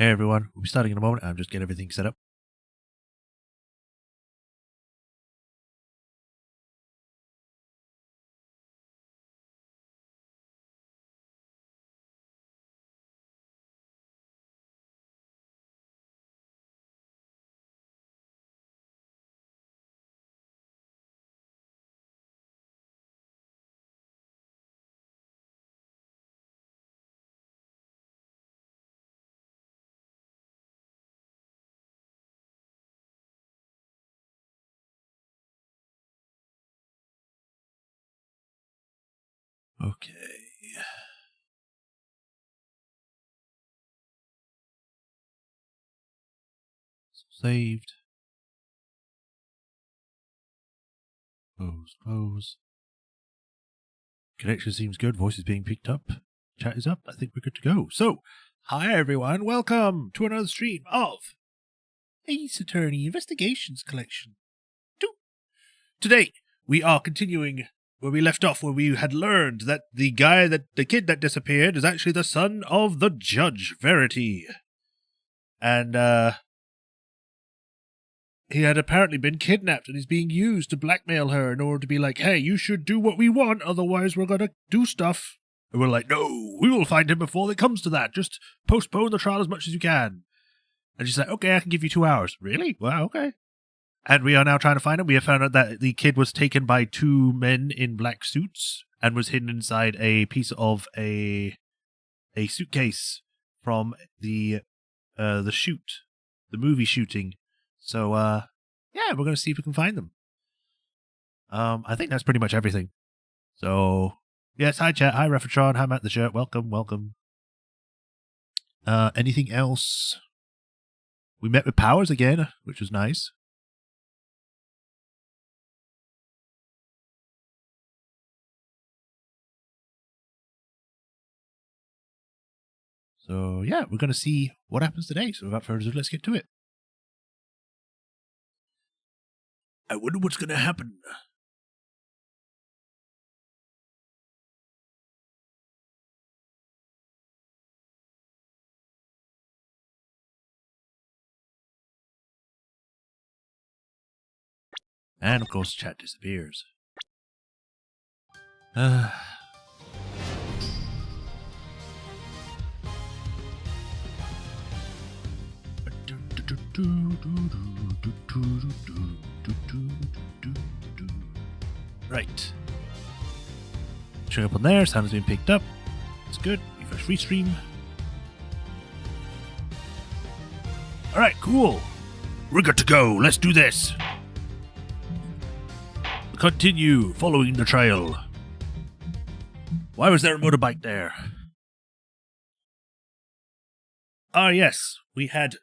Hey everyone, we'll be starting in a moment. I'm just getting everything set up. Okay. Saved. Close. Connection seems good. Voice is being picked up. Chat is up. I think we're good to go. So, hi everyone. Welcome to another stream of Ace Attorney Investigations Collection 2. Today, we are continuing where we left off, where we had learned that the kid that disappeared is actually the son of the Judge, Verity. And, he had apparently been kidnapped and is being used to blackmail her in order to be like, hey, you should do what we want, otherwise we're going to do stuff. And we're like, no, we will find him before it comes to that. Just postpone the trial as much as you can. And she's like, okay, I can give you 2 hours. Really? Wow, okay. And we are now trying to find him. We have found out that the kid was taken by 2 men in black suits and was hidden inside a piece of a suitcase from the movie shooting. So, yeah, we're going to see if we can find them. I think that's pretty much everything. So, yes, hi chat, hi Refatron, hi Matt the Shirt, welcome. Anything else? We met with Powers again, which was nice. So, yeah, we're going to see what happens today. So, without further ado, let's get to it. I wonder what's going to happen. And, of course, chat disappears. Right. Showing up on there, sound has been picked up. That's good. Refresh free stream. Alright, cool. We're good to go. Let's do this. Continue following the trail. Why was there a motorbike there? Ah, yes. We had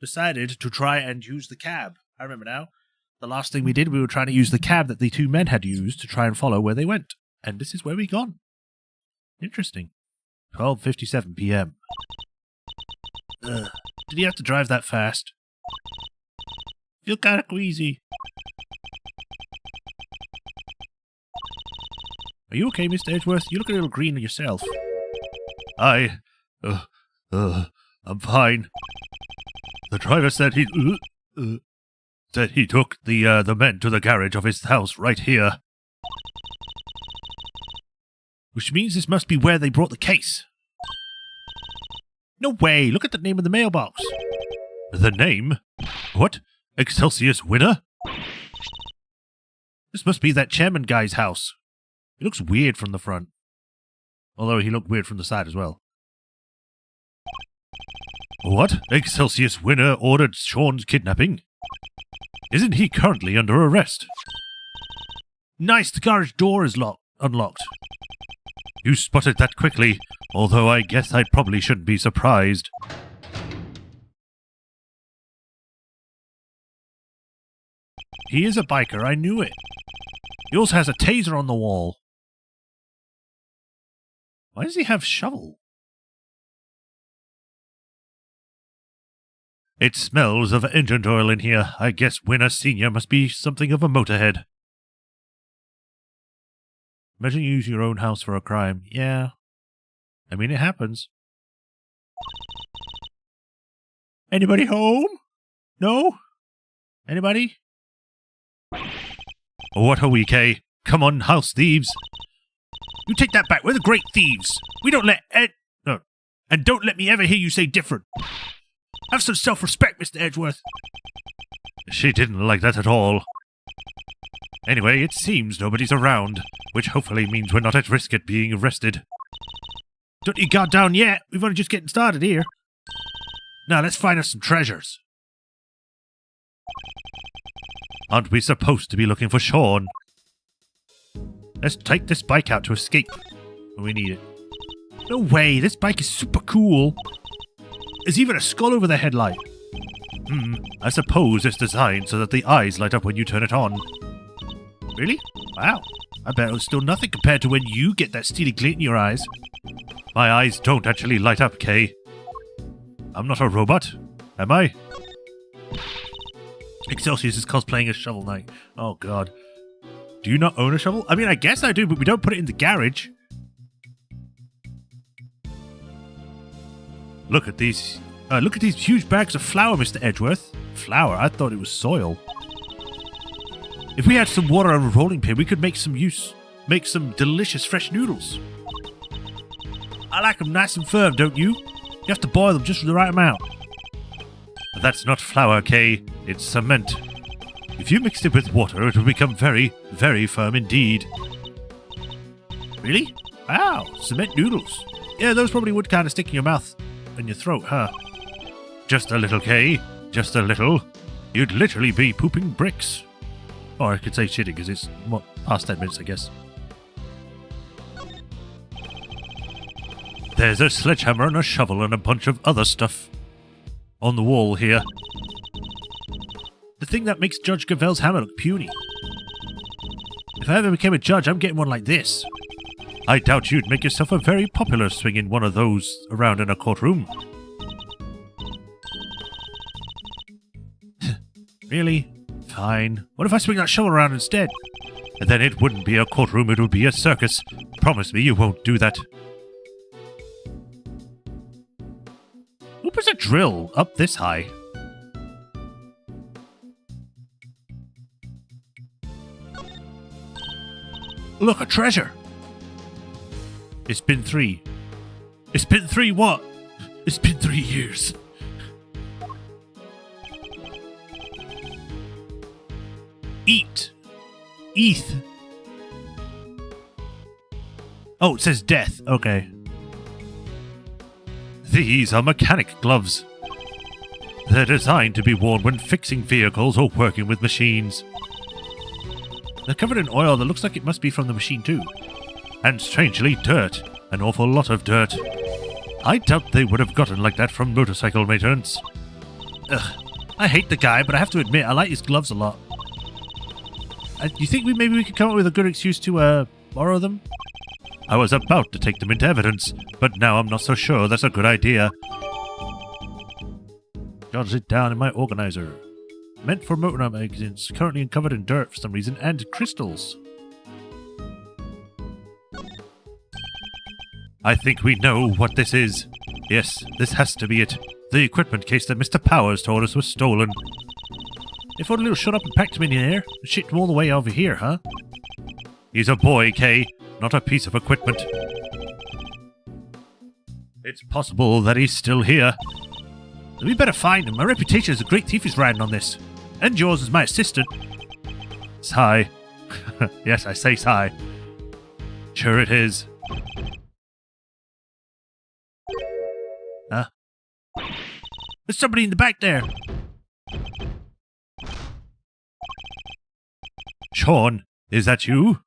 decided to try and use the cab. I remember now. The last thing we did, we were trying to use the cab that the 2 men had used to try and follow where they went. And this is where we gone. Interesting. 12:57 p.m. Did he have to drive that fast? Feel kind of queasy. Are you okay, Mr. Edgeworth? You look a little green yourself. I'm fine. The driver said he took the men to the garage of his house right here. Which means this must be where they brought the case. No way! Look at the name of the mailbox. The name? What? Excelsius Winner? This must be that chairman guy's house. He looks weird from the front. Although he looked weird from the side as well. What? Excelsius Winner ordered Sean's kidnapping? Isn't he currently under arrest? Nice, the garage door is unlocked. You spotted that quickly, although I guess I probably shouldn't be surprised. He is a biker, I knew it. He also has a taser on the wall. Why does he have shovel? It smells of engine oil in here. I guess Winner Senior must be something of a motorhead. Imagine you use your own house for a crime. Yeah. I mean, it happens. Anybody home? No? Anybody? What are we, Kay? Come on, house thieves. You take that back. We're the great thieves. We don't let no. And don't let me ever hear you say different. Have some self-respect, Mr. Edgeworth. She didn't like that at all. Anyway, it seems nobody's around, which hopefully means we're not at risk at being arrested. Don't you guard down yet. We've only just getting started here. Now, let's find us some treasures. Aren't we supposed to be looking for Sean? Let's take this bike out to escape when we need it. No way, this bike is super cool. There's even a skull over the headlight. I suppose it's designed so that the eyes light up when you turn it on. Really? Wow. I bet it was still nothing compared to when you get that steely glint in your eyes. My eyes don't actually light up, Kay. I'm not a robot, am I? Excelsius is cosplaying as Shovel Knight. Oh, God. Do you not own a shovel? I mean, I guess I do, but we don't put it in the garage. Look at these huge bags of flour, Mr. Edgeworth. Flour? I thought it was soil. If we had some water and a rolling pin, we could make some delicious fresh noodles. I like them nice and firm, don't you? You have to boil them just the right amount. But that's not flour, Kay. It's cement. If you mixed it with water, it would become very, very firm indeed. Really? Wow, cement noodles. Yeah, those probably would kind of stick in your mouth and your throat, huh? Just a little, Kay. Just a little. You'd literally be pooping bricks. Or I could say shitting, because it's past 10 minutes, I guess. There's a sledgehammer and a shovel and a bunch of other stuff on the wall here. The thing that makes Judge Gavel's hammer look puny. If I ever became a judge, I'm getting one like this. I doubt you'd make yourself a very popular swinging one of those around in a courtroom. Really? Fine. What if I swing that shovel around instead? And then it wouldn't be a courtroom, it would be a circus. Promise me you won't do that. Who puts a drill up this high? Look, a treasure! It's been 3. It's been 3 what? It's been 3 years. Eat. ETH. Oh, it says death. Okay. These are mechanic gloves. They're designed to be worn when fixing vehicles or working with machines. They're covered in oil that looks like it must be from the machine too. And strangely, dirt. An awful lot of dirt. I doubt they would have gotten like that from motorcycle maintenance. Ugh. I hate the guy, but I have to admit, I like his gloves a lot. You think maybe we could come up with a good excuse to, borrow them? I was about to take them into evidence, but now I'm not so sure that's a good idea. Jot it down in my organizer. Meant for motor magazines, currently covered in dirt for some reason, and crystals. I think we know what this is. Yes, this has to be it. The equipment case that Mr. Powers told us was stolen. If only he'll shut up and packed him in here and shipped him all the way over here, huh? He's a boy, Kay, not a piece of equipment. It's possible that he's still here. We better find him. My reputation as a great thief is riding on this. And yours as my assistant. Sigh. Yes, I say sigh. Sure it is. Huh? There's somebody in the back there. Sean, is that you?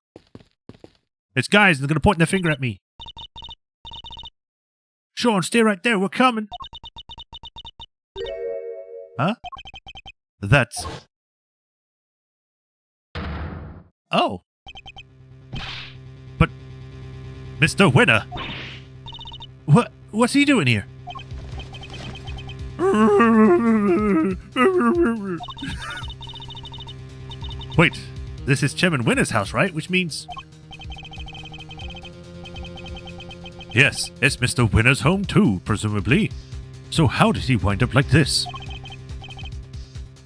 It's guys, they're going to point their finger at me. Sean, stay right there, we're coming. Huh? That's... Oh. But... Mr. Winner! What's he doing here? Wait, this is Chairman Winner's house, right? Which means... Yes, it's Mr. Winner's home too, presumably. So how did he wind up like this?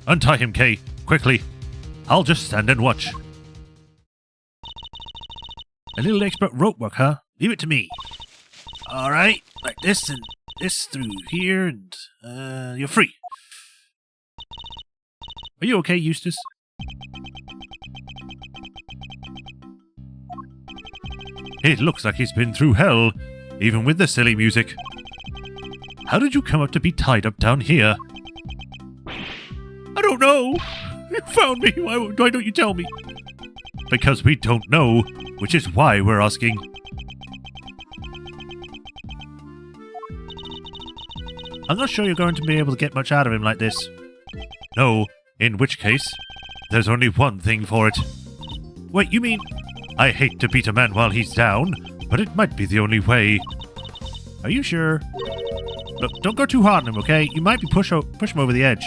Untie him, Kay. Quickly. I'll just stand and watch. A little expert rope work, huh? Leave it to me. Alright, like this and this through here and, you're free. Are you okay, Eustace? It looks like he's been through hell, even with the silly music. How did you come up to be tied up down here? I don't know. You found me. Why don't you tell me? Because we don't know, which is why we're asking. I'm not sure you're going to be able to get much out of him like this. No, in which case, there's only one thing for it. Wait, you mean... I hate to beat a man while he's down, but it might be the only way. Are you sure? Look, don't go too hard on him, okay? You might be push him over the edge.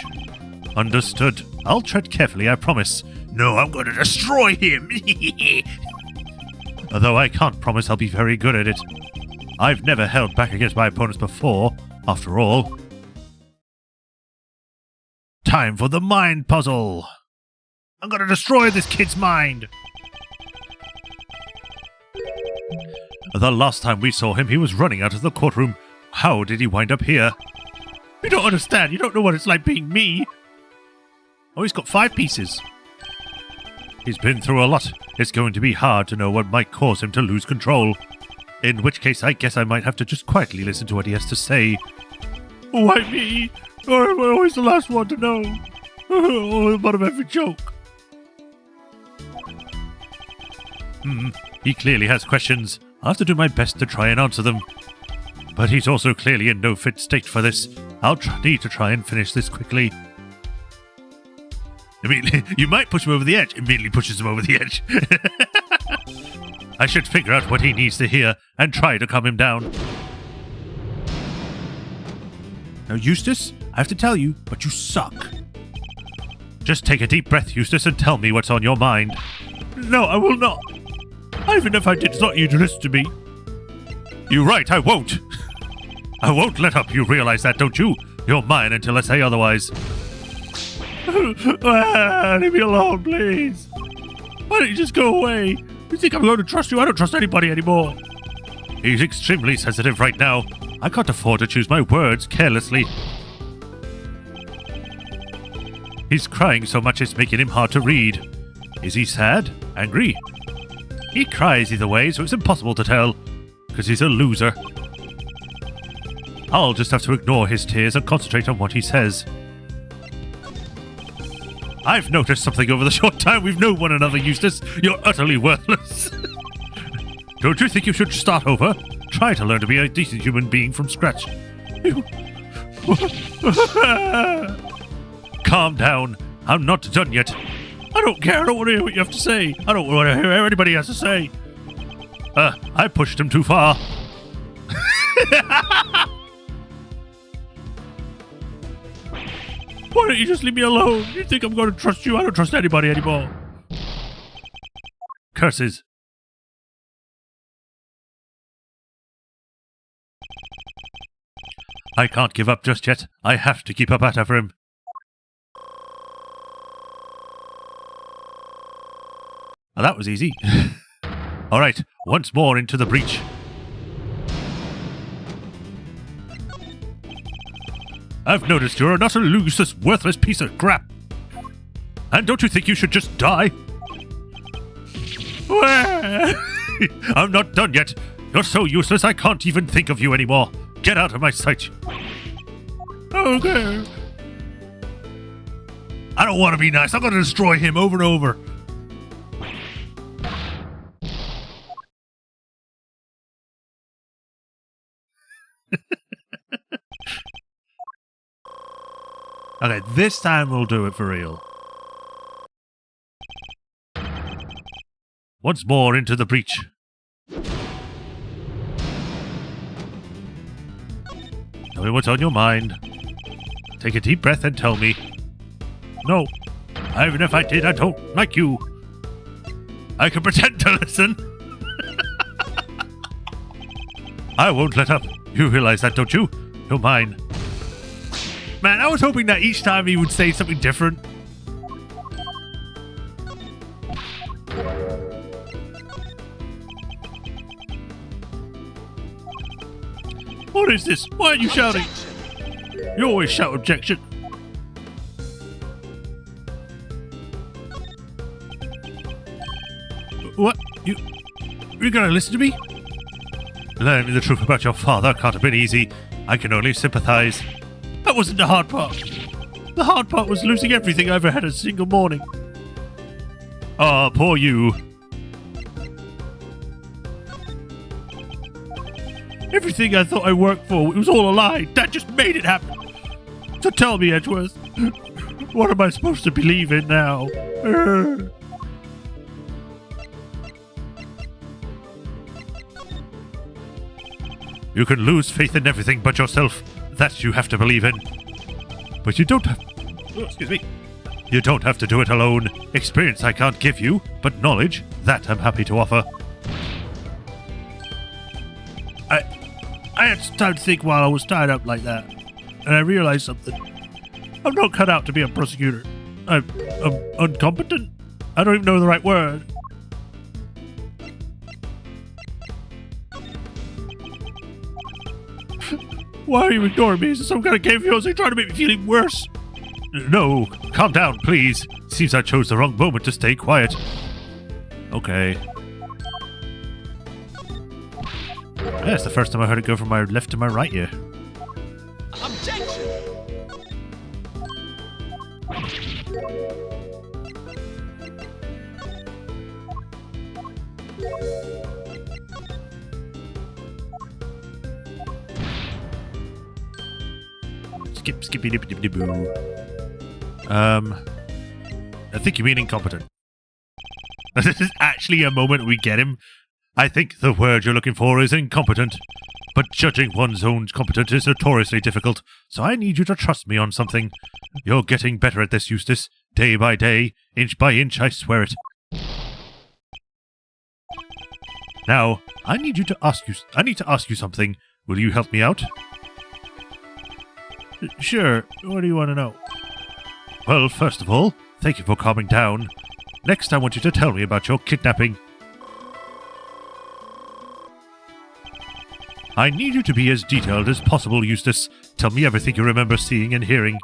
Understood. I'll tread carefully, I promise. No, I'm going to destroy him! Although I can't promise I'll be very good at it. I've never held back against my opponents before, after all. Time for the mind puzzle! I'm going to destroy this kid's mind! The last time we saw him, he was running out of the courtroom. How did he wind up here? You don't understand. You don't know what it's like being me. Oh, he's got 5 pieces. He's been through a lot. It's going to be hard to know what might cause him to lose control. In which case, I guess I might have to just quietly listen to what he has to say. Why me? I'm always the last one to know. Oh, the bottom of every joke. He clearly has questions. I'll have to do my best to try and answer them. But he's also clearly in no fit state for this. I'll need to try and finish this quickly. Immediately, you might push him over the edge. Immediately pushes him over the edge. I should figure out what he needs to hear and try to calm him down. Now, Eustace, I have to tell you, but you suck. Just take a deep breath, Eustace, and tell me what's on your mind. No, I will not. Even if I did, it's not you to listen to me. You're right, I won't. I won't let up, you realize that, don't you? You're mine until I say otherwise. Leave me alone, please. Why don't you just go away? You think I'm going to trust you? I don't trust anybody anymore. He's extremely sensitive right now. I can't afford to choose my words carelessly. He's crying so much it's making him hard to read. Is he sad? Angry? He cries either way, so it's impossible to tell, because he's a loser. I'll just have to ignore his tears and concentrate on what he says. I've noticed something over the short time we've known one another, Eustace. You're utterly worthless. Don't you think you should start over? Try to learn to be a decent human being from scratch. Calm down. I'm not done yet. I don't care. I don't want to hear what you have to say. I don't want to hear what anybody has to say. I pushed him too far. Why don't you just leave me alone? You think I'm going to trust you? I don't trust anybody anymore. Curses. I can't give up just yet. I have to keep up after him. Oh, that was easy. All right, once more into the breach. I've noticed you're an utterly useless, worthless piece of crap. And don't you think you should just die? I'm not done yet. You're so useless I can't even think of you anymore. Get out of my sight. Okay. I don't want to be nice. I'm going to destroy him over and over. Okay, this time we'll do it for real. Once more into the breach. Tell me what's on your mind. Take a deep breath and tell me. No, even if I did, I don't like you. I can pretend to listen. I won't let up. You realize that, don't you? You're mine. Man, I was hoping that each time he would say something different. What is this? Why are you shouting? You always shout objection. What? You're gonna listen to me? Learning the truth about your father can't have been easy. I can only sympathize. That wasn't the hard part. The hard part was losing everything I ever had a single morning. Ah, poor you. Everything I thought I worked for, it was all a lie. Dad just made it happen. So tell me, Edgeworth, what am I supposed to believe in now? You can lose faith in everything but yourself. That you have to believe in. But you don't have... Oh, excuse me. You don't have to do it alone. Experience I can't give you, but knowledge, that I'm happy to offer. I had some time to think while I was tied up like that, and I realized something. I'm not cut out to be a prosecutor. I'm incompetent. I don't even know the right word. Why are you ignoring me? Is this some kind of game fiancé trying to make me feel even worse? No, calm down, please. Seems I chose the wrong moment to stay quiet. Okay. Yeah, it's the first time I heard it go from my left to my right here. Objection! Skippy dippy dippy boo. I think you mean incompetent. This is actually a moment we get him. I think the word you're looking for is incompetent. But judging one's own competence is notoriously difficult, so I need you to trust me on something. You're getting better at this, Eustace. Day by day, inch by inch, I swear it. Now, I need to ask you something. Will you help me out? Sure. What do you want to know? Well, first of all, thank you for calming down. Next, I want you to tell me about your kidnapping. I need you to be as detailed as possible, Eustace. Tell me everything you remember seeing and hearing.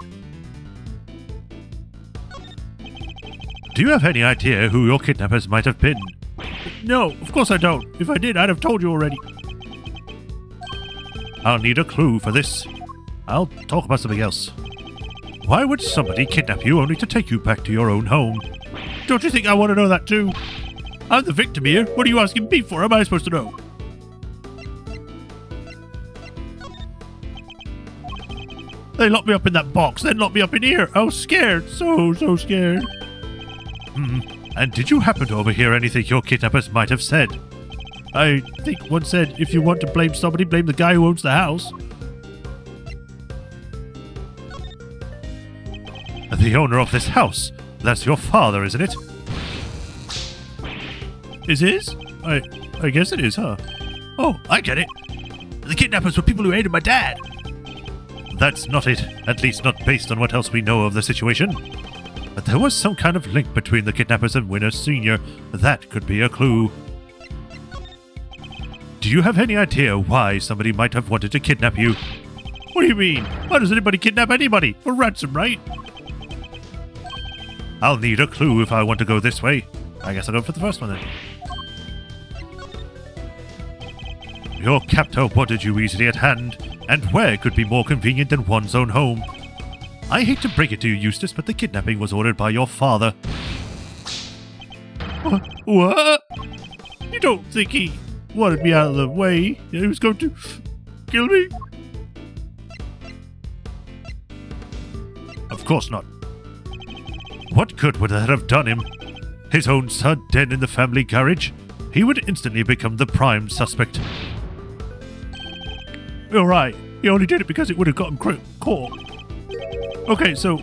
Do you have any idea who your kidnappers might have been? No, of course I don't. If I did, I'd have told you already. I'll need a clue for this. I'll talk about something else. Why would somebody kidnap you only to take you back to your own home? Don't you think I want to know that too? I'm the victim here. What are you asking me for? Am I supposed to know? They locked me up in that box, then locked me up in here. I was scared. So scared. And did you happen to overhear anything your kidnappers might have said? I think one said, if you want to blame somebody, blame the guy who owns the house. The owner of this house. That's your father, isn't it? Is his? I guess it is, huh? Oh, I get it. The kidnappers were people who hated my dad. That's not it. At least not based on what else we know of the situation. But there was some kind of link between the kidnappers and Winner Sr. That could be a clue. Do you have any idea why somebody might have wanted to kidnap you? What do you mean? Why does anybody kidnap anybody? For ransom, right? I'll need a clue if I want to go this way. I guess I'll go for the first one then. Your captor wanted you easily at hand, and where could be more convenient than one's own home? I hate to break it to you, Eustace, but the kidnapping was ordered by your father. What? You don't think he wanted me out of the way? He was going to kill me? Of course not. What good would that have done him? His own son dead in the family garage? He would instantly become the prime suspect. You're right. He only did it because it would have gotten caught. Okay, so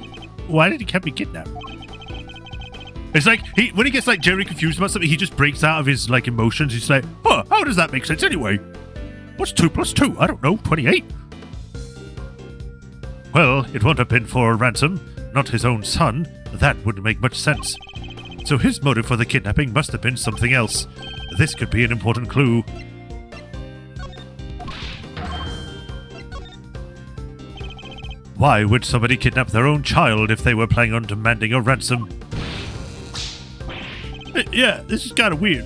why did he keep me kidnapped? It's like when he gets like generally confused about something, he just breaks out of his like emotions. He's like, "Oh, how does that make sense anyway? What's 2 + 2? I don't know. 28." Well, it won't have been for a ransom, not his own son. That wouldn't make much sense. So his motive for the kidnapping must have been something else. This could be an important clue. Why would somebody kidnap their own child if they were planning on demanding a ransom? Yeah, this is kind of weird.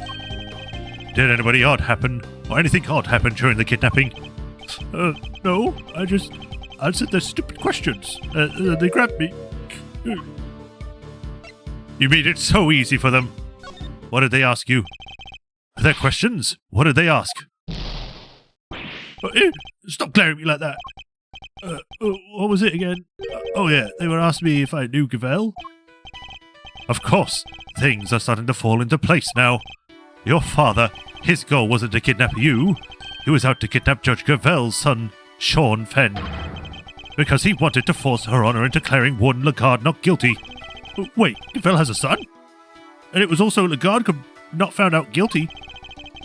Did anybody odd happen, or anything odd happen during the kidnapping? No, I just answered their stupid questions. They grabbed me. You made it so easy for them. What did they ask you? Their questions? What did they ask? Stop glaring at me like that. What was it again? Oh yeah, they were asking me if I knew Gavel. Of course, things are starting to fall into place now. Your father, his goal wasn't to kidnap you. He was out to kidnap Judge Gavel's son, Sean Fenn. Because he wanted to force Her Honor into declaring Warden Lagarde not guilty. Wait, Gavel has a son? And it was also Lagarde not found out guilty?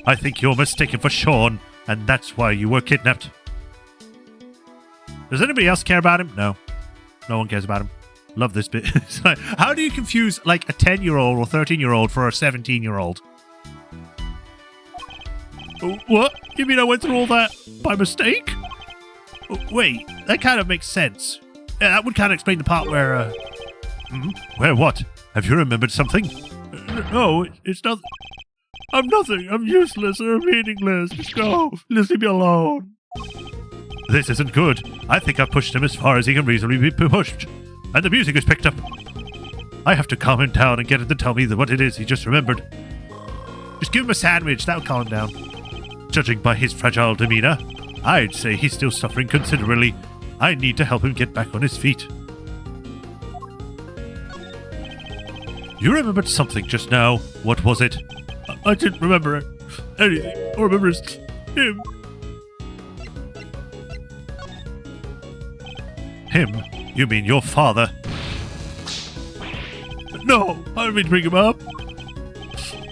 I think you're mistaken for Sean, and that's why you were kidnapped. Does anybody else care about him? No. No one cares about him. Love this bit. It's like, how do you confuse like a 10-year-old or 13-year-old for a 17-year-old? What? You mean I went through all that by mistake? Wait, that kind of makes sense. Yeah, that would kind of explain the part where... Where what? Have you remembered something? No, it's nothing. I'm nothing. I'm useless or meaningless. Just go. Just leave me alone. This isn't good. I think I've pushed him as far as he can reasonably be pushed. And the music is picked up. I have to calm him down and get him to tell me what it is he just remembered. Just give him a sandwich. That'll calm him down. Judging by his fragile demeanor, I'd say he's still suffering considerably. I need to help him get back on his feet. You remembered something just now. What was it? I didn't remember anything. All I remember is him. Him? You mean your father? No, I didn't mean to bring him up.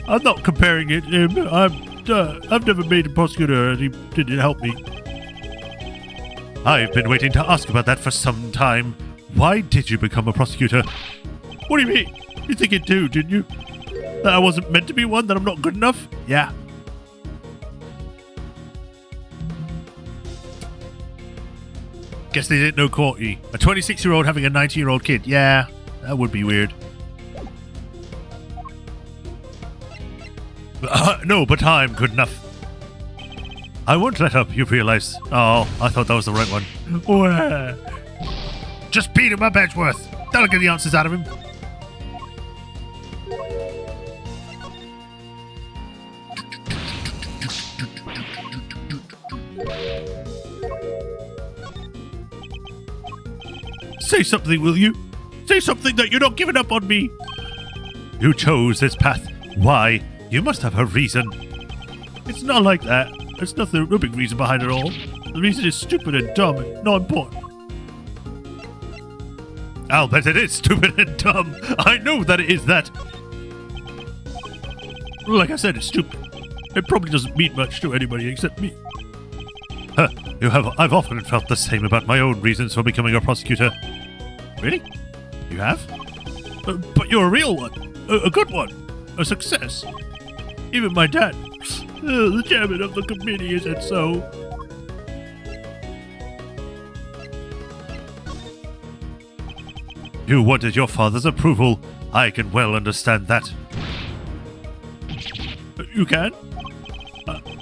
I'm not comparing it to him. I've never made a prosecutor and he didn't help me. I've been waiting to ask about that for some time. Why did you become a prosecutor? What do you mean? You think it too, didn't you? That I wasn't meant to be one? That I'm not good enough? Yeah. Guess they didn't know Courtney. A 26-year-old having a 19-year-old kid. Yeah, that would be weird. No, but I'm good enough. I won't let up, you realize. Oh, I thought that was the right one. Just beat him up, Edgeworth. That'll get the answers out of him. Say something, will you? Say something that you're not giving up on me. You chose this path. Why? You must have a reason. It's not like that. There's no big reason behind it all. The reason is stupid and dumb and not important. I'll bet it is stupid and dumb. I know that it is that. Like I said, it's stupid. It probably doesn't mean much to anybody except me. I've often felt the same about my own reasons for becoming a prosecutor. Really? You have? But you're a real one. A good one. A success. Even my dad, the chairman of the committee, said so. You wanted your father's approval. I can well understand that. You can?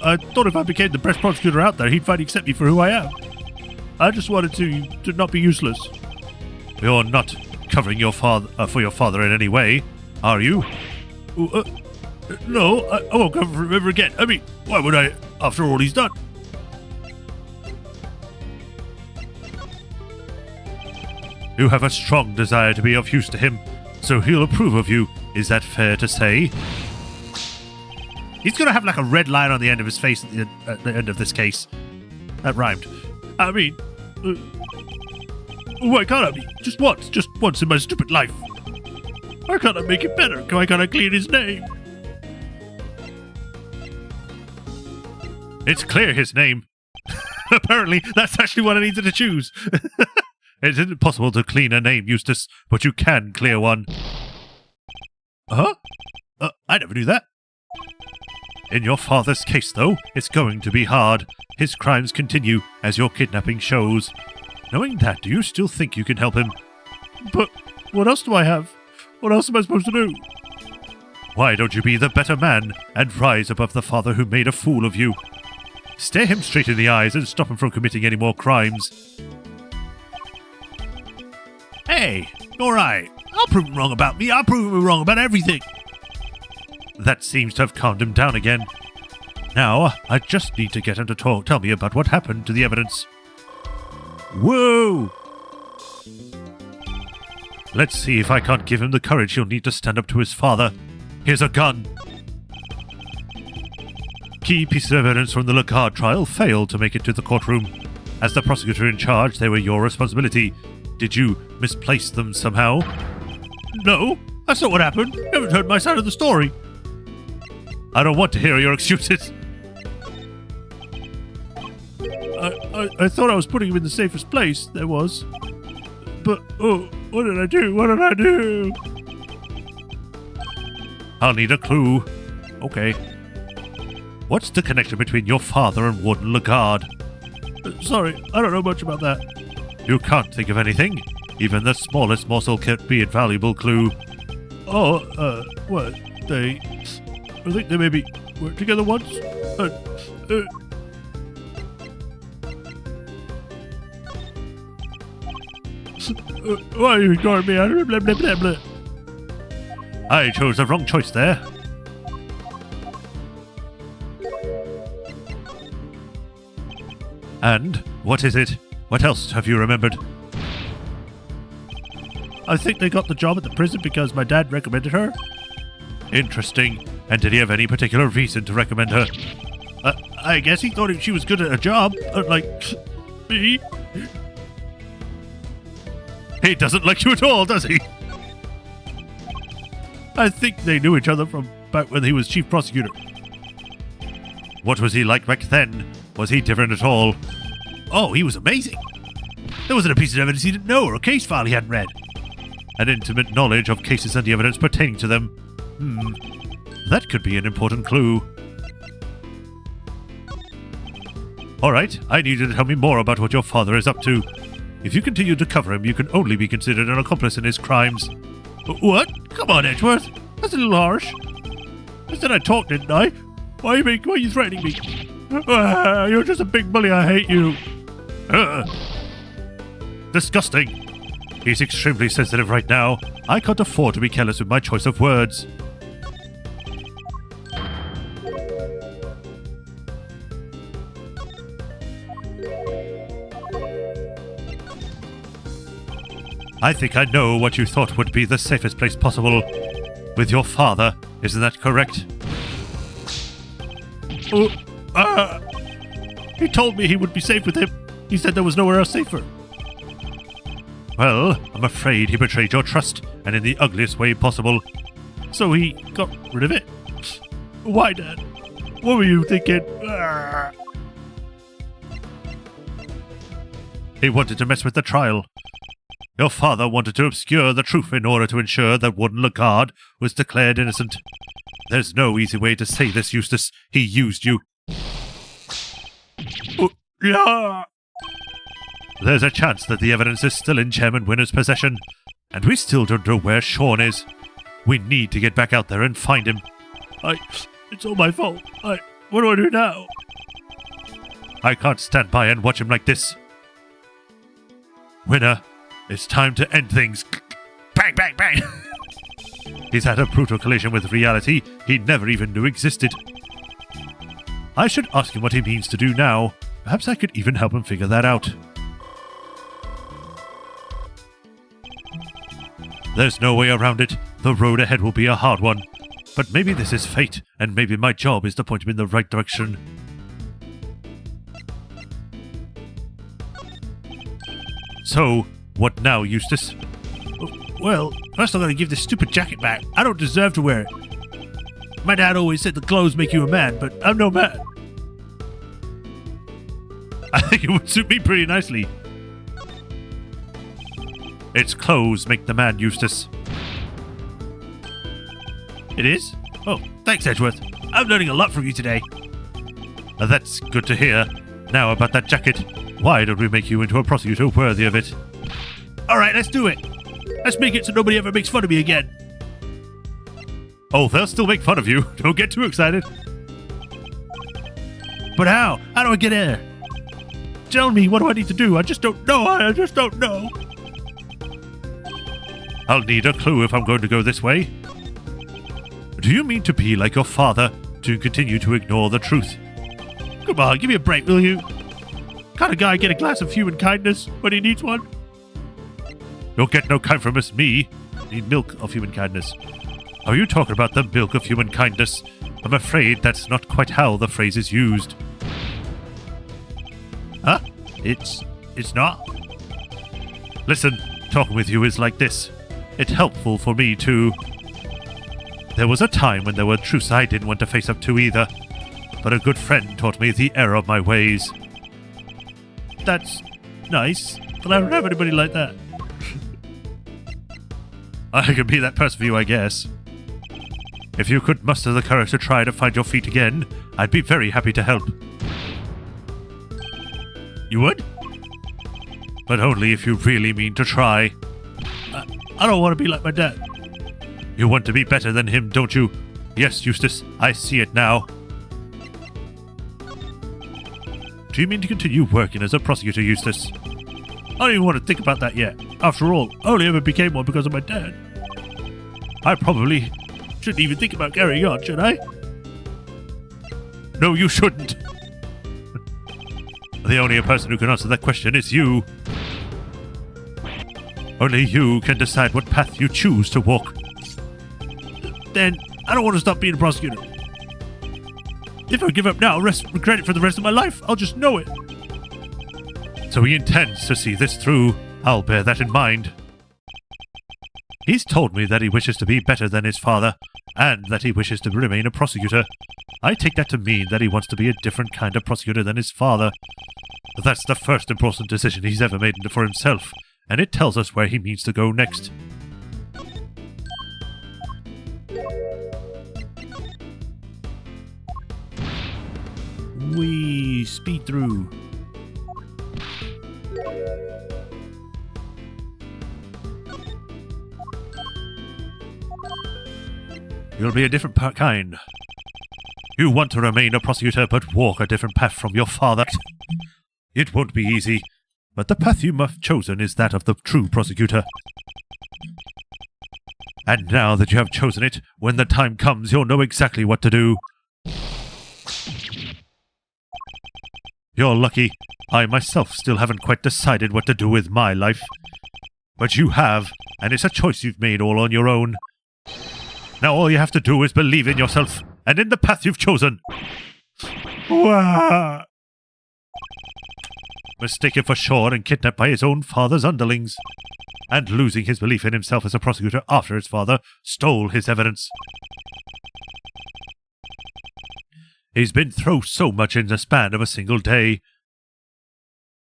I thought if I became the best prosecutor out there, he'd finally accept me for who I am. I just wanted to not be useless. You're not covering your father for your father in any way, are you? No, I won't cover for him ever again. I mean, why would I, after all he's done? You have a strong desire to be of use to him, so he'll approve of you. Is that fair to say? He's going to have like a red line on the end of his face at the end of this case. That rhymed. I mean, why can't I be? Just once in my stupid life. Why can't I make it better? Why can't I clean his name? It's clear his name. Apparently, that's actually what I needed to choose. It isn't possible to clean a name, Eustace, but you can clear one. Huh? I never knew that. In your father's case, though, it's going to be hard. His crimes continue, as your kidnapping shows. Knowing that, do you still think you can help him? But what else do I have? What else am I supposed to do? Why don't you be the better man and rise above the father who made a fool of you? Stare him straight in the eyes and stop him from committing any more crimes. Hey, all right. I'll prove him wrong about me. I'll prove him wrong about everything. That seems to have calmed him down again. Now, I just need to get him to tell me about what happened to the evidence. Whoa! Let's see if I can't give him the courage he'll need to stand up to his father. Here's a gun. Key pieces of evidence from the Lagarde trial failed to make it to the courtroom. As the prosecutor in charge, they were your responsibility. Did you misplace them somehow? No, that's not what happened. You haven't heard my side of the story. I don't want to hear your excuses. I thought I was putting him in the safest place there was. But, what did I do? What did I do? I'll need a clue. Okay. What's the connection between your father and Warden Lagarde? Sorry, I don't know much about that. You can't think of anything? Even the smallest morsel can't be a valuable clue. What? I think they maybe worked together once? Why are you ignoring me? Blah, blah, blah, blah. I chose the wrong choice there. And what is it? What else have you remembered? I think they got the job at the prison because my dad recommended her. Interesting. And did he have any particular reason to recommend her? I guess he thought she was good at a job, unlike me. He doesn't like you at all, does he? I think they knew each other from back when he was chief prosecutor. What was he like back then? Was he different at all? Oh, he was amazing. There wasn't a piece of evidence he didn't know or a case file he hadn't read. An intimate knowledge of cases and the evidence pertaining to them. That could be an important clue. Alright, I need you to tell me more about what your father is up to. If you continue to cover him, you can only be considered an accomplice in his crimes. What? Come on, Edgeworth. That's a little harsh. I said I talked, didn't I? Why are you threatening me? You're just a big bully, I hate you. Disgusting. He's extremely sensitive right now. I can't afford to be careless with my choice of words. I think I know what you thought would be the safest place possible. With your father, isn't that correct? He told me he would be safe with him. He said there was nowhere else safer. Well, I'm afraid he betrayed your trust, and in the ugliest way possible. So he got rid of it? Why, Dad? What were you thinking? He wanted to mess with the trial. Your father wanted to obscure the truth in order to ensure that Warden Lagarde was declared innocent. There's no easy way to say this, Eustace. He used you. Yeah. There's a chance that the evidence is still in Chairman Winner's possession, and we still don't know where Sean is. We need to get back out there and find him. It's all my fault. What do I do now? I can't stand by and watch him like this. Winner, it's time to end things. Bang, bang, bang! He's had a brutal collision with reality he never even knew existed. I should ask him what he means to do now. Perhaps I could even help him figure that out. There's no way around it. The road ahead will be a hard one. But maybe this is fate, and maybe my job is to point him in the right direction. So, what now, Eustace? Well, first I'm going to give this stupid jacket back. I don't deserve to wear it. My dad always said the clothes make you a man, but I'm no man. I think it would suit me pretty nicely. It's clothes make the man, Eustace. It is? Oh, thanks, Edgeworth. I'm learning a lot from you today. That's good to hear. Now about that jacket. Why don't we make you into a prosecutor worthy of it? Alright, let's do it. Let's make it so nobody ever makes fun of me again. Oh, they'll still make fun of you. Don't get too excited. But how? How do I get there? Tell me, what do I need to do? I just don't know. I just don't know. I'll need a clue if I'm going to go this way. Do you mean to be like your father, to continue to ignore the truth? Come on, give me a break, will you? Can't a guy get a glass of human kindness when he needs one? You'll get no kind from us, me. Need milk of human kindness. Are you talking about the milk of human kindness? I'm afraid that's not quite how the phrase is used. Huh? It's not? Listen, talking with you is like this. It's helpful for me to... There was a time when there were truths I didn't want to face up to either. But a good friend taught me the error of my ways. That's nice, but I don't have anybody like that. I could be that person for you, I guess. If you could muster the courage to try to find your feet again, I'd be very happy to help. You would? But only if you really mean to try. I don't want to be like my dad. You want to be better than him, don't you? Yes, Eustace, I see it now. Do you mean to continue working as a prosecutor, Eustace? I don't even want to think about that yet. After all, I only ever became one because of my dad. I probably shouldn't even think about carrying on, should I? No, you shouldn't. The only person who can answer that question is you. Only you can decide what path you choose to walk. Then, I don't want to stop being a prosecutor. If I give up now, regret it for the rest of my life. I'll just know it. So he intends to see this through. I'll bear that in mind. He's told me that he wishes to be better than his father, and that he wishes to remain a prosecutor. I take that to mean that he wants to be a different kind of prosecutor than his father. That's the first important decision he's ever made for himself, and it tells us where he means to go next. We speed through. You'll be a different kind. You want to remain a prosecutor, but walk a different path from your father. It won't be easy, but the path you must have chosen is that of the true prosecutor. And now that you have chosen it, when the time comes, you'll know exactly what to do. You're lucky. I myself still haven't quite decided what to do with my life. But you have, and it's a choice you've made all on your own. Now all you have to do is believe in yourself, and in the path you've chosen. Wah! Mistaken for sure and kidnapped by his own father's underlings. And losing his belief in himself as a prosecutor after his father stole his evidence. He's been through so much in the span of a single day.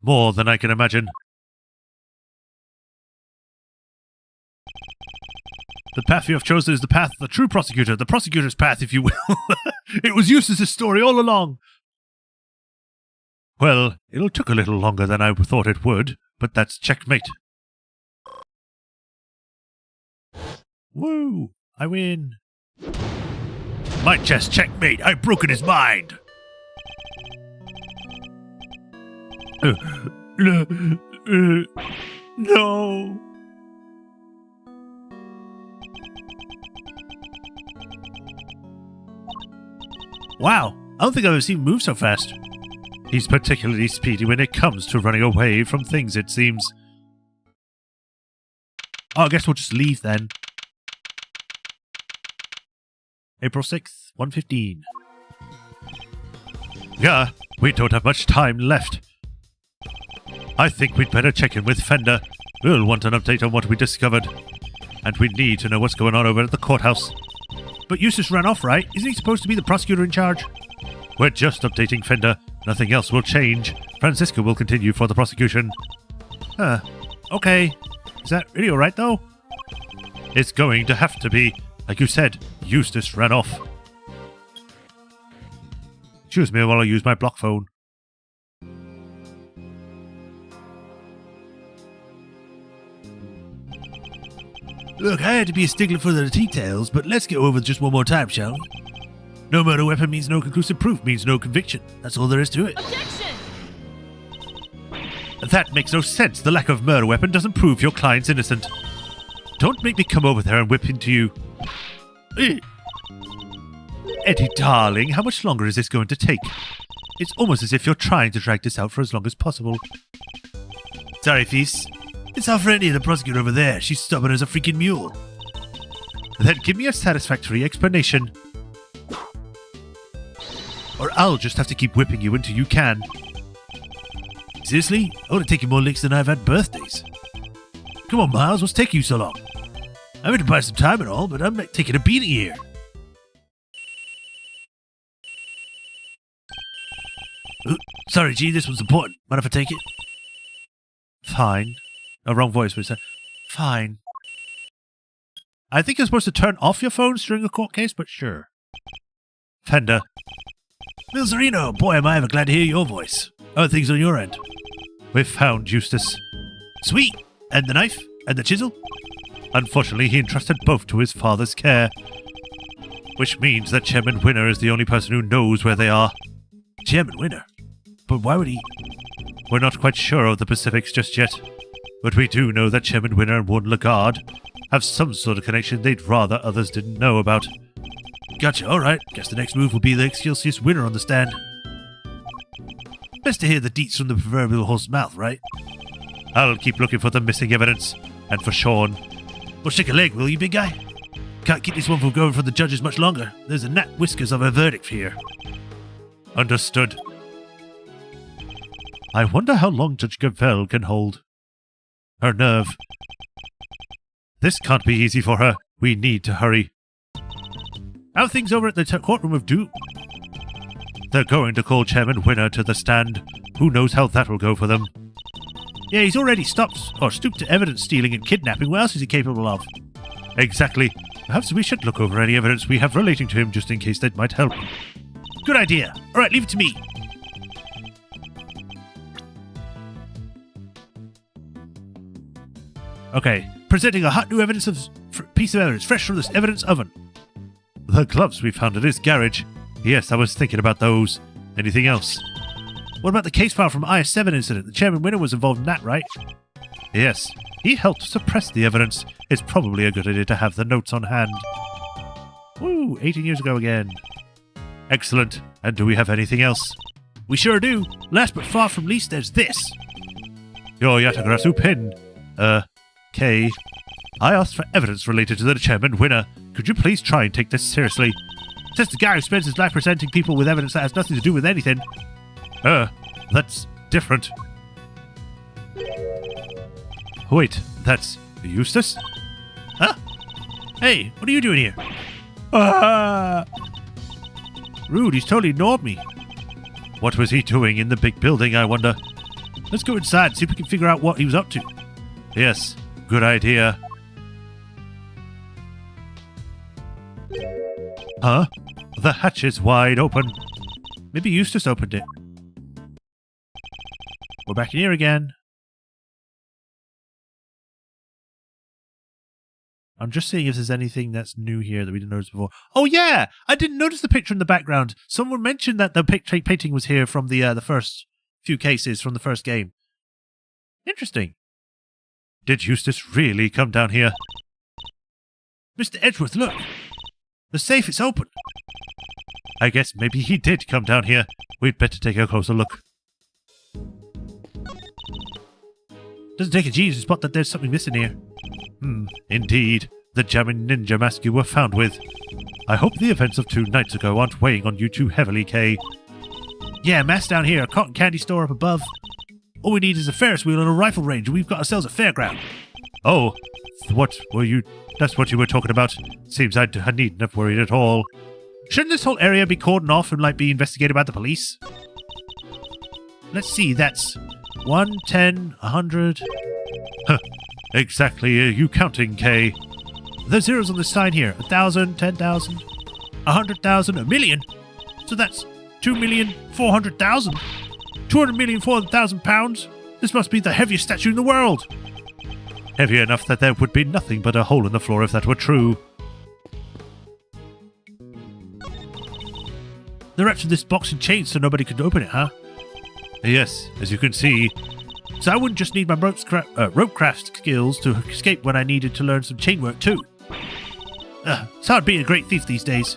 More than I can imagine. The path you have chosen is the path of the true prosecutor, the prosecutor's path, if you will. It was Eustace's story all along. Well, it took a little longer than I thought it would, but that's checkmate. Woo! I win. My chess, checkmate! I've broken his mind! No! Wow, I don't think I've ever seen him move so fast. He's particularly speedy when it comes to running away from things, it seems. Oh, I guess we'll just leave then. April 6th, 1:15. Yeah, we don't have much time left. I think we'd better check in with Fender. We'll want an update on what we discovered. And we need to know what's going on over at the courthouse. But Eustace ran off, right? Isn't he supposed to be the prosecutor in charge? We're just updating Fender. Nothing else will change. Francisca will continue for the prosecution. Okay. Is that really alright, though? It's going to have to be. Like you said, Eustace ran off. Excuse me while I use my block phone. Look, I had to be a stickler for the details, but let's go over just one more time, shall we? No murder weapon means no conclusive proof, means no conviction. That's all there is to it. Objection! That makes no sense. The lack of murder weapon doesn't prove your client's innocent. Don't make me come over there and whip into you. Eddie, darling, how much longer is this going to take? It's almost as if you're trying to drag this out for as long as possible. Sorry, Feast. It's our friend here, the prosecutor over there. She's stubborn as a freaking mule. Then give me a satisfactory explanation. Or I'll just have to keep whipping you until you can. Seriously? I would have taken more licks than I've had birthdays. Come on, Miles, what's taking you so long? I'm going to buy some time and all, but I'm taking a beating here. Sorry, G, this one's important. Mind if I take it? Fine. Oh, wrong voice, but it's fine. I think you're supposed to turn off your phones during a court case, but sure. Fender. Milzerino, boy, am I ever glad to hear your voice. How are things on your end? We've found Eustace. Sweet! And the knife? And the chisel? Unfortunately, he entrusted both to his father's care. Which means that Chairman Winner is the only person who knows where they are. Chairman Winner? But why would he? We're not quite sure of the specifics just yet. But we do know that Chairman Winner and Warden Lagarde have some sort of connection they'd rather others didn't know about. Gotcha, alright. Guess the next move will be the Excelsius Winner on the stand. Best to hear the deets from the proverbial horse's mouth, right? I'll keep looking for the missing evidence. And for Sean. Well, shake a leg, will you, big guy? Can't keep this one from going for the judges much longer. There's a gnat whiskers of a verdict here. Understood. I wonder how long Judge Gavelle can hold. Her nerve. This can't be easy for her. We need to hurry. How are things over at the courtroom of Doom? They're going to call Chairman Winner to the stand. Who knows how that will go for them? Yeah, he's already stooped to evidence stealing and kidnapping. What else is he capable of? Exactly. Perhaps we should look over any evidence we have relating to him just in case that might help. Good idea. All right, leave it to me. Okay, presenting a hot new piece of evidence, fresh from this evidence oven. The gloves we found at his garage. Yes, I was thinking about those. Anything else? What about the case file from IS-7 incident? The Chairman Winner was involved in that, right? Yes, he helped suppress the evidence. It's probably a good idea to have the notes on hand. Woo, 18 years ago again. Excellent. And do we have anything else? We sure do. Last but far from least, there's this. Your Yatagrasu pin. K. I asked for evidence related to the Chairman Winner. Could you please try and take this seriously? Says the guy who spends his life presenting people with evidence that has nothing to do with anything. That's different. Wait, that's Eustace? Huh? Hey, what are you doing here? Rude, he's totally ignored me. What was he doing in the big building, I wonder? Let's go inside and see if we can figure out what he was up to. Yes, good idea. Huh? The hatch is wide open. Maybe Eustace opened it. We're back in here again. I'm just seeing if there's anything that's new here that we didn't notice before. Oh yeah! I didn't notice the picture in the background. Someone mentioned that the painting was here from the first few cases from the first game. Interesting. Did Eustace really come down here? Mr. Edgeworth, look! The safe is open. I guess maybe he did come down here. We'd better take a closer look. Doesn't take a genius to spot that there's something missing here. Indeed. The jamming ninja mask you were found with. I hope the events of 2 nights ago aren't weighing on you too heavily, Kay. Yeah, mask down here, a cotton candy store up above. All we need is a Ferris wheel and a rifle range, and we've got ourselves a fairground. Oh, that's what you were talking about. Seems I needn't have worried at all. Shouldn't this whole area be cordoned off and be investigated by the police? Let's see, that's 1, 10, 100. Huh. Exactly, are you counting, Kay? There's zeros on this sign here. 1,000, 10,000, 100,000, a million. So that's 2,400,000. 200,400,000 pounds? This must be the heaviest statue in the world. Heavy enough that there would be nothing but a hole in the floor if that were true. They're wrapped in this box and chains so nobody could open it, huh? Yes, as you can see. So I wouldn't just need my ropecraft skills to escape when I needed to learn some chain work too. It's hard being a great thief these days.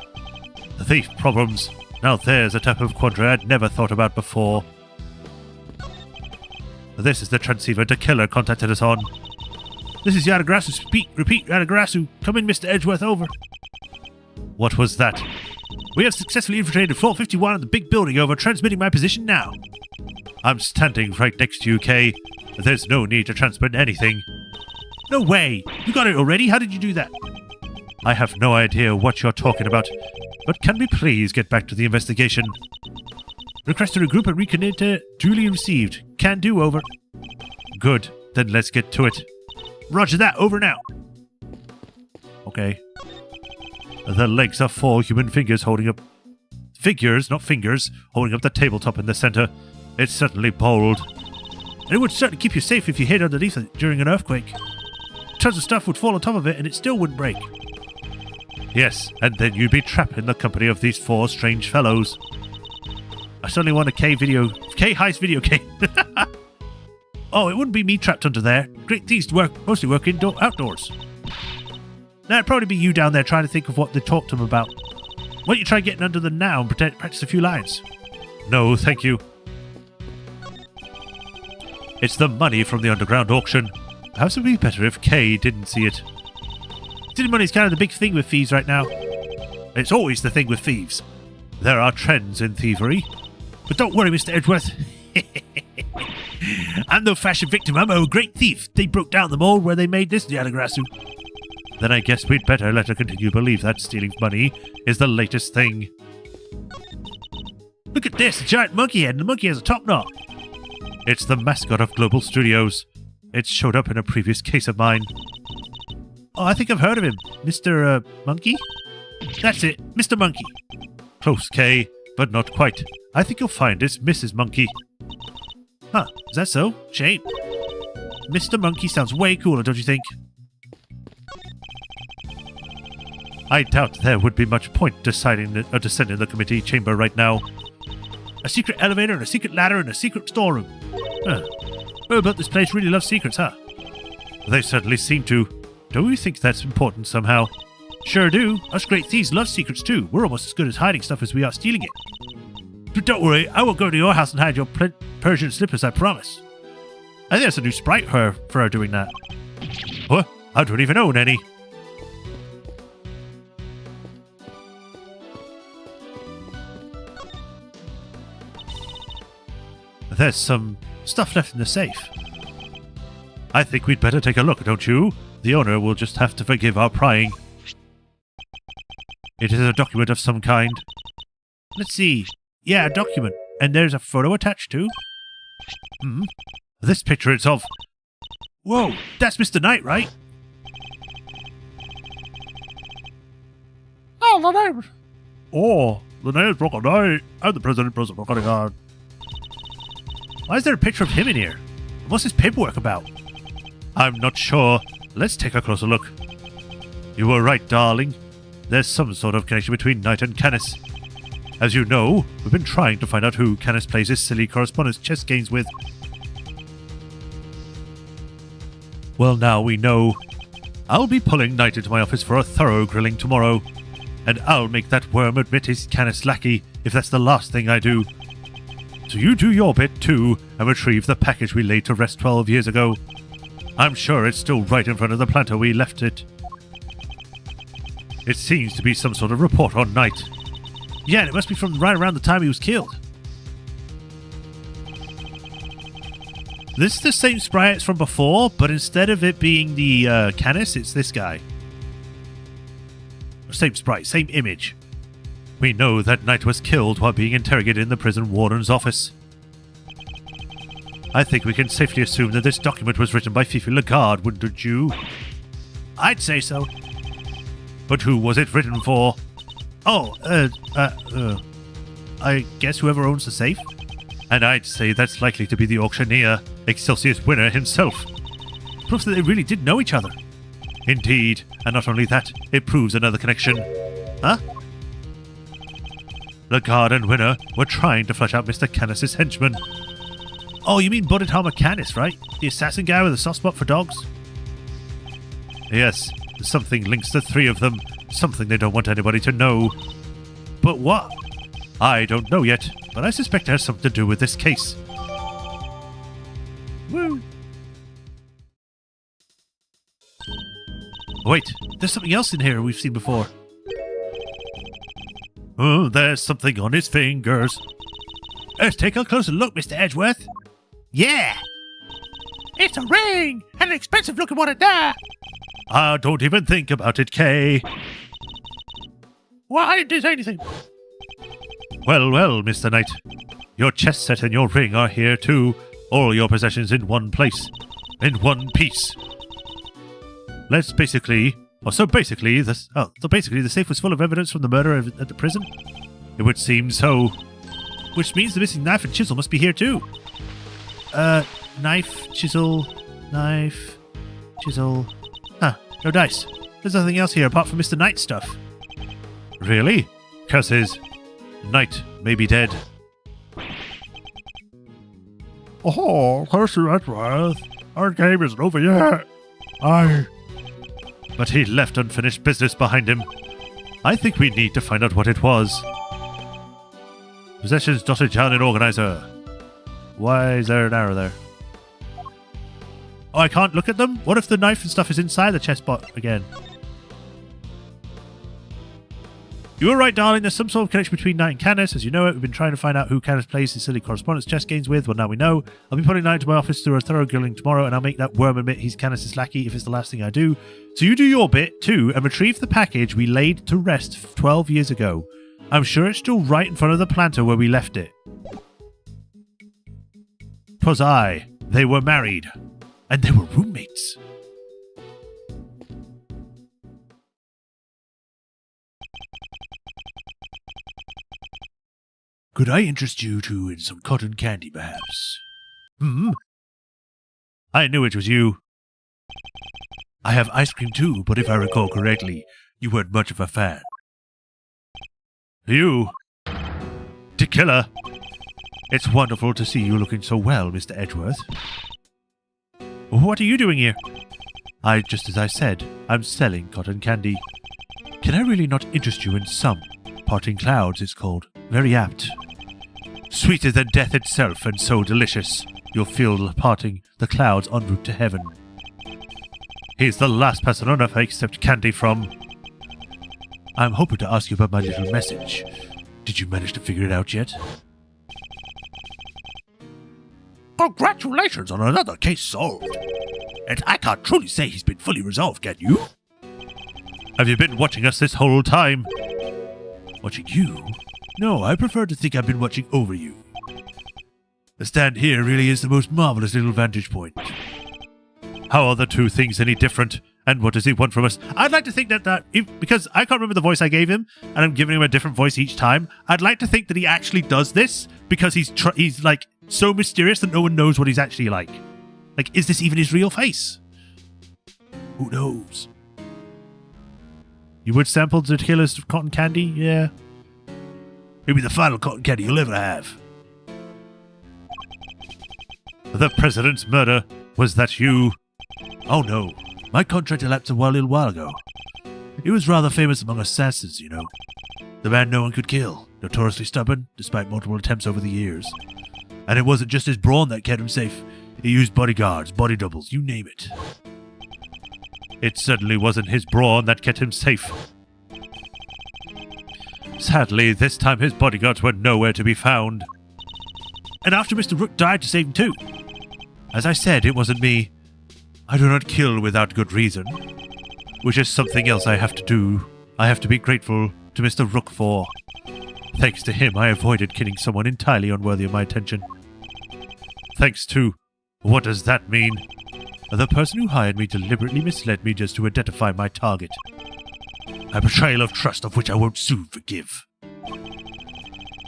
The thief problems. Now there's a type of quandary I'd never thought about before. This is the transceiver the killer contacted us on. This is Yadagrasu. Repeat, Yadagrasu. Come in, Mr. Edgeworth, over. What was that? We have successfully infiltrated floor 51 of the big building over, transmitting my position now. I'm standing right next to you, Kay. There's no need to transmit anything. No way! You got it already? How did you do that? I have no idea what you're talking about, but can we please get back to the investigation? Request to regroup and reconnect duly received. Can do, over. Good, then let's get to it. Roger that, over now. Okay. The legs are 4 human figures holding up... Figures, not fingers, holding up the tabletop in the center. It's certainly bold. And it would certainly keep you safe if you hid underneath it during an earthquake. Tons of stuff would fall on top of it and it still wouldn't break. Yes, and then you'd be trapped in the company of these 4 strange fellows. I suddenly want a K heist video game. Oh, it wouldn't be me trapped under there. Great thieves mostly work outdoors. Now it'd probably be you down there trying to think of what they talked to them about. Why don't you try getting under them now and practice a few lines? No, thank you. It's the money from the underground auction. Perhaps it would be better if Kay didn't see it. Stealing money is kind of the big thing with thieves right now. It's always the thing with thieves. There are trends in thievery. But don't worry, Mr. Edgeworth. I'm no fashion victim. I'm a great thief. They broke down the mold where they made this Yadagrasu. Then I guess we'd better let her continue to believe that stealing money is the latest thing. Look at this, a giant monkey head, and the monkey has a top knot. It's the mascot of Global Studios. It showed up in a previous case of mine. Oh, I think I've heard of him. Mr. Monkey? That's it, Mr. Monkey. Close, Kay, but not quite. I think you'll find it's Mrs. Monkey. Huh, is that so? Shame. Mr. Monkey sounds way cooler, don't you think? I doubt there would be much point descending the committee chamber right now. A secret elevator and a secret ladder and a secret storeroom. Huh. Oh, but this place really loves secrets, huh? They certainly seem to. Don't you think that's important somehow? Sure do. Us great thieves love secrets too. We're almost as good at hiding stuff as we are stealing it. But don't worry, I won't go to your house and hide your Persian slippers, I promise. I think that's a new sprite for her doing that. What? I don't even own any. There's some stuff left in the safe. I think we'd better take a look, don't you? The owner will just have to forgive our prying. It is a document of some kind. Let's see. Yeah, a document. And there's a photo attached too. This picture is of... Whoa, that's Mr. Knight, right? Oh, the name... Oh, the name is Broken Knight. I'm the president of Broken Knight. Why is there a picture of him in here? What's his paperwork about? I'm not sure. Let's take a closer look. You were right, darling. There's some sort of connection between Knight and Canis. As you know, we've been trying to find out who Canis plays his silly correspondence chess games with. Well, now we know. I'll be pulling Knight into my office for a thorough grilling tomorrow. And I'll make that worm admit he's Canis' lackey if that's the last thing I do. So you do your bit too, and retrieve the package we laid to rest 12 years ago. I'm sure it's still right in front of the planter we left it. It seems to be some sort of report on Knight. Yeah, and it must be from right around the time he was killed. This is the same sprite as from before, but instead of it being the Canis, it's this guy. Same sprite, same image. We know that Knight was killed while being interrogated in the prison warden's office. I think we can safely assume that this document was written by Fifi Lagarde, wouldn't you? I'd say so. But who was it written for? Oh, I guess whoever owns the safe? And I'd say that's likely to be the auctioneer, Excelsior's winner himself. Proof that they really did know each other. Indeed, and not only that, it proves another connection. Huh? Lagarde and Winner were trying to flush out Mr. Canis's henchman. Oh, you mean Bodhidharma Canis, right? The assassin guy with a soft spot for dogs? Yes, something links the three of them. Something they don't want anybody to know. But what? I don't know yet, but I suspect it has something to do with this case. Woo! Wait, there's something else in here we've seen before. Oh, there's something on his fingers. Let's take a closer look, Mr. Edgeworth. Yeah! It's a ring! An expensive looking one at that! Don't even think about it, Kay. Well, I didn't say anything. Well, Mr. Knight. Your chess set and your ring are here too. All your possessions in one place. In one piece. Basically, the safe was full of evidence from the murder at the prison? It would seem so. Which means the missing knife and chisel must be here too. Knife, chisel. Huh, no dice. There's nothing else here apart from Mr. Knight's stuff. Really? Curses. Knight may be dead. Oh, Cursor Edgeworth. Our game isn't over yet. But he left unfinished business behind him. I think we need to find out what it was. Possessions dotted down in Organizer. Why is there an arrow there? Oh, I can't look at them? What if the knife and stuff is inside the chessbot again? You were right, darling. There's some sort of connection between Knight and Canis. As you know it, we've been trying to find out who Canis plays his silly correspondence chess games with. Well, now we know. I'll be putting Knight into my office through a thorough grilling tomorrow, and I'll make that worm admit he's Canis' lackey if it's the last thing I do. So you do your bit, too, and retrieve the package we laid to rest 12 years ago. I'm sure it's still right in front of the planter where we left it. 'Twas I. They were married. And they were roommates. Could I interest you two in some cotton candy, perhaps? I knew it was you. I have ice cream too, but if I recall correctly, you weren't much of a fan. You? Tequila! It's wonderful to see you looking so well, Mr. Edgeworth. What are you doing here? Just as I said, I'm selling cotton candy. Can I really not interest you in some? Parting Clouds, it's called. Very apt. Sweeter than death itself, and so delicious. You'll feel parting the clouds en route to heaven. He's the last person on earth I accept candy from. I'm hoping to ask you about my little message. Did you manage to figure it out yet? Congratulations on another case solved. And I can't truly say he's been fully resolved, can you? Have you been watching us this whole time? Watching you? No, I prefer to think I've been watching over you. The stand here really is the most marvelous little vantage point. How are the two things any different? And what does he want from us? I'd like to think because I can't remember the voice I gave him, and I'm giving him a different voice each time, I'd like to think that he actually does this because he's like so mysterious that no one knows what he's actually like. Like, is this even his real face? Who knows? You would sample the killer's cotton candy? Yeah. Maybe the final cotton candy you'll ever have. The president's murder. Was that you? Oh no. My contract elapsed a little while ago. He was rather famous among assassins, you know. The man no one could kill. Notoriously stubborn, despite multiple attempts over the years. And it wasn't just his brawn that kept him safe. He used bodyguards, body doubles, you name it. It certainly wasn't his brawn that kept him safe. Sadly, this time his bodyguards were nowhere to be found. And after Mr. Rook died to save him too. As I said, it wasn't me. I do not kill without good reason. Which is something else I have to do. I have to be grateful to Mr. Rook for. Thanks to him, I avoided killing someone entirely unworthy of my attention. Thanks to What does that mean? The person who hired me deliberately misled me just to identify my target. A betrayal of trust of which I won't soon forgive.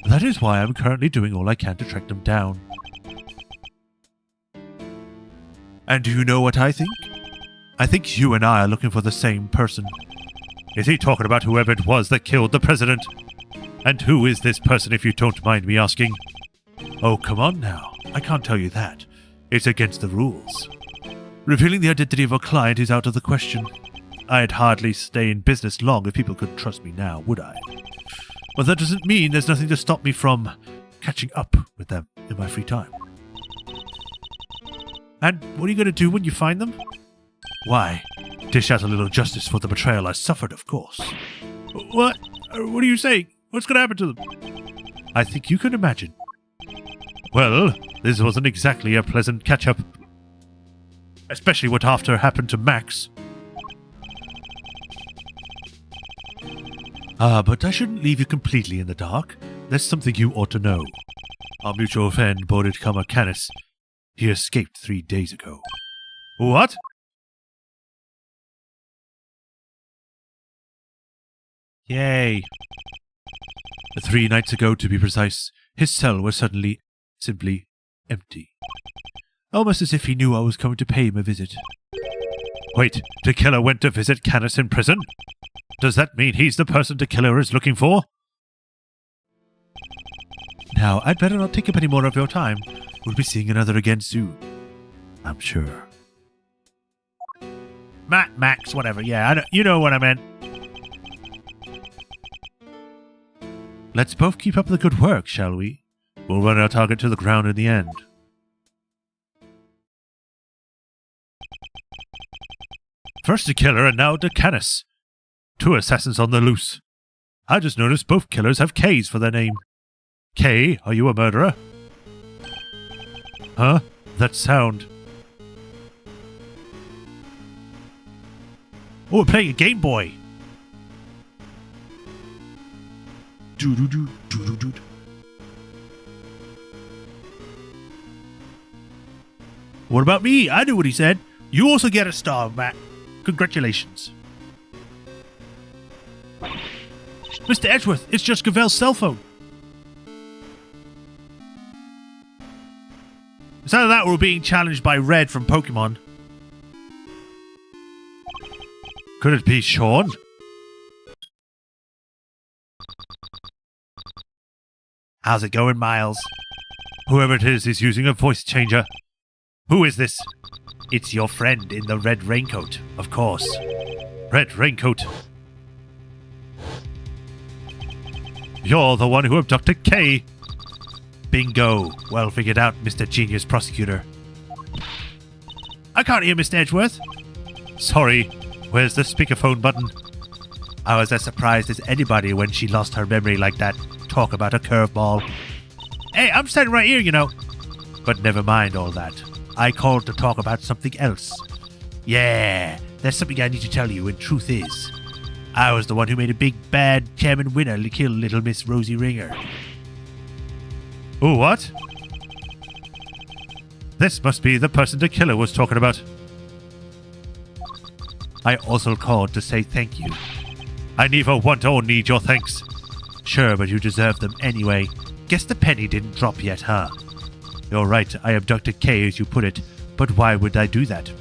That is why I'm currently doing all I can to track them down. And do you know what I think? I think you and I are looking for the same person. Is he talking about whoever it was that killed the president? And who is this person, if you don't mind me asking? Oh, come on now. I can't tell you that. It's against the rules. Revealing the identity of a client is out of the question. I'd hardly stay in business long if people couldn't trust me now, would I? But that doesn't mean there's nothing to stop me from catching up with them in my free time. And what are you going to do when you find them? Why, dish out a little justice for the betrayal I suffered, of course. What? What are you saying? What's going to happen to them? I think you can imagine. Well, this wasn't exactly a pleasant catch-up. Especially what after happened to Max. But I shouldn't leave you completely in the dark. There's something you ought to know. Our mutual friend, Bodhidharma Canis, he escaped 3 days ago. What? Yay. 3 nights ago, to be precise, his cell was suddenly, simply, empty. Almost as if he knew I was coming to pay him a visit. Wait, the killer went to visit Canis in prison? Does that mean he's the person the killer is looking for? Now, I'd better not take up any more of your time. We'll be seeing another again soon. I'm sure. Max, whatever. Yeah, I know, you know what I meant. Let's both keep up the good work, shall we? We'll run our target to the ground in the end. First the killer and now the Canis. 2 assassins on the loose. I just noticed both killers have K's for their name. K, are you a murderer? Huh? That sound. Oh, we're playing a Game Boy. Do-do-do. What about me? I knew what he said. You also get a star, Matt. Congratulations. Mr. Edgeworth, it's just Gavel's cell phone. It's either that or we're being challenged by Red from Pokemon. Could it be Sean? How's it going, Miles? Whoever it is using a voice changer. Who is this? It's your friend in the red raincoat, of course. Red raincoat. You're the one who abducted Kay. Bingo. Well figured out, Mr. Genius Prosecutor. I can't hear Mr. Edgeworth. Sorry. Where's the speakerphone button? I was as surprised as anybody when she lost her memory like that. Talk about a curveball. Hey, I'm standing right here, you know. But never mind all that. I called to talk about something else. Yeah, there's something I need to tell you, and truth is, I was the one who made a big bad chairman winner kill little Miss Rosie Ringer. Oh, what? This must be the person the killer was talking about. I also called to say thank you. I neither want or need your thanks. Sure, but you deserve them anyway. Guess the penny didn't drop yet, huh? You're right, I abducted Kay as you put it, but why would I do that?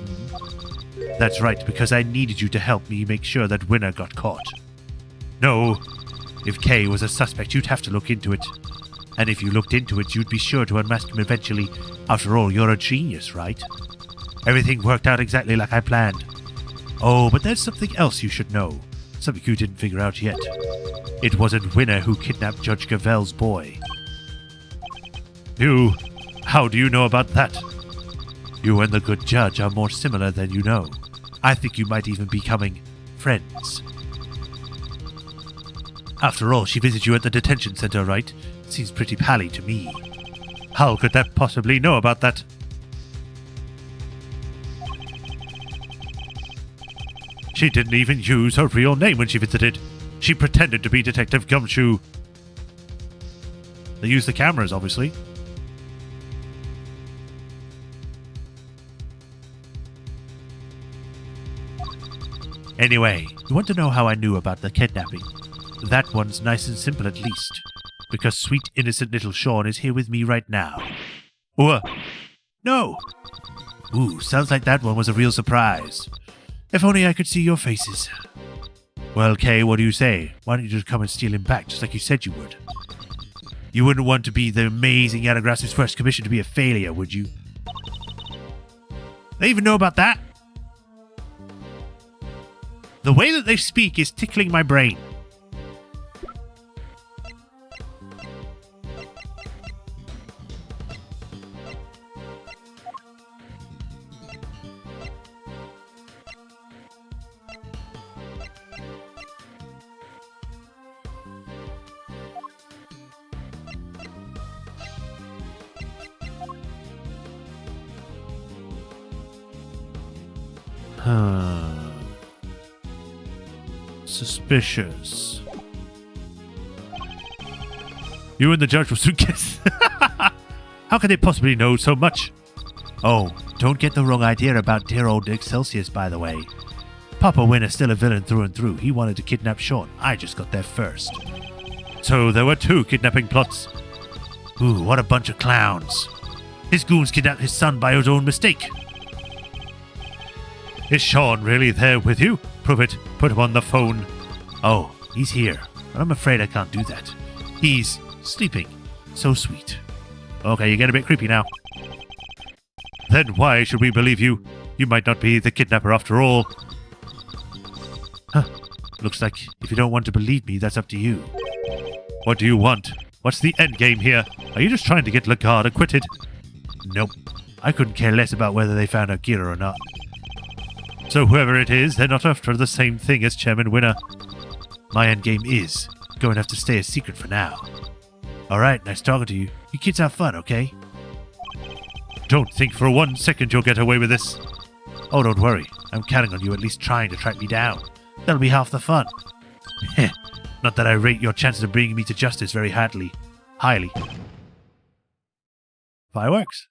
That's right, because I needed you to help me make sure that Winner got caught. No, if Kay was a suspect, you'd have to look into it. And if you looked into it, you'd be sure to unmask him eventually. After all, you're a genius, right? Everything worked out exactly like I planned. Oh, but there's something else you should know. Something you didn't figure out yet. It wasn't Winner who kidnapped Judge Gavel's boy. You... How do you know about that? You and the good judge are more similar than you know. I think you might even be becoming friends. After all, she visited you at the detention center, right? Seems pretty pally to me. How could that possibly know about that? She didn't even use her real name when she visited. She pretended to be Detective Gumshoe. They used the cameras, obviously. Anyway, you want to know how I knew about the kidnapping? That one's nice and simple at least. Because sweet innocent little Sean is here with me right now. No! Ooh, sounds like that one was a real surprise. If only I could see your faces. Well, Kay, what do you say? Why don't you just come and steal him back, just like you said you would? You wouldn't want to be the amazing Yanagrass's first commission to be a failure, would you? They even know about that? The way that they speak is tickling my brain. Suspicious. You and the judge will soon guess. How can they possibly know so much? Oh, don't get the wrong idea about dear old Excelsius, by the way. Papa Winner's still a villain through and through. He wanted to kidnap Sean. I just got there first. So there were 2 kidnapping plots. Ooh, what a bunch of clowns. His goons kidnapped his son by his own mistake. Is Sean really there with you? Prove it. Put him on the phone. Oh, he's here. But I'm afraid I can't do that. He's sleeping. So sweet. Okay, you get a bit creepy now. Then why should we believe you? You might not be the kidnapper after all. Huh. Looks like if you don't want to believe me, that's up to you. What do you want? What's the end game here? Are you just trying to get Lagarde acquitted? Nope. I couldn't care less about whether they found Akira or not. So whoever it is, they're not after the same thing as Chairman Winner. My endgame is going to have to stay a secret for now. Alright, nice talking to you. You kids have fun, okay? Don't think for 1 second you'll get away with this. Oh, don't worry. I'm counting on you at least trying to track me down. That'll be half the fun. Heh. Not that I rate your chances of bringing me to justice very highly. Fireworks.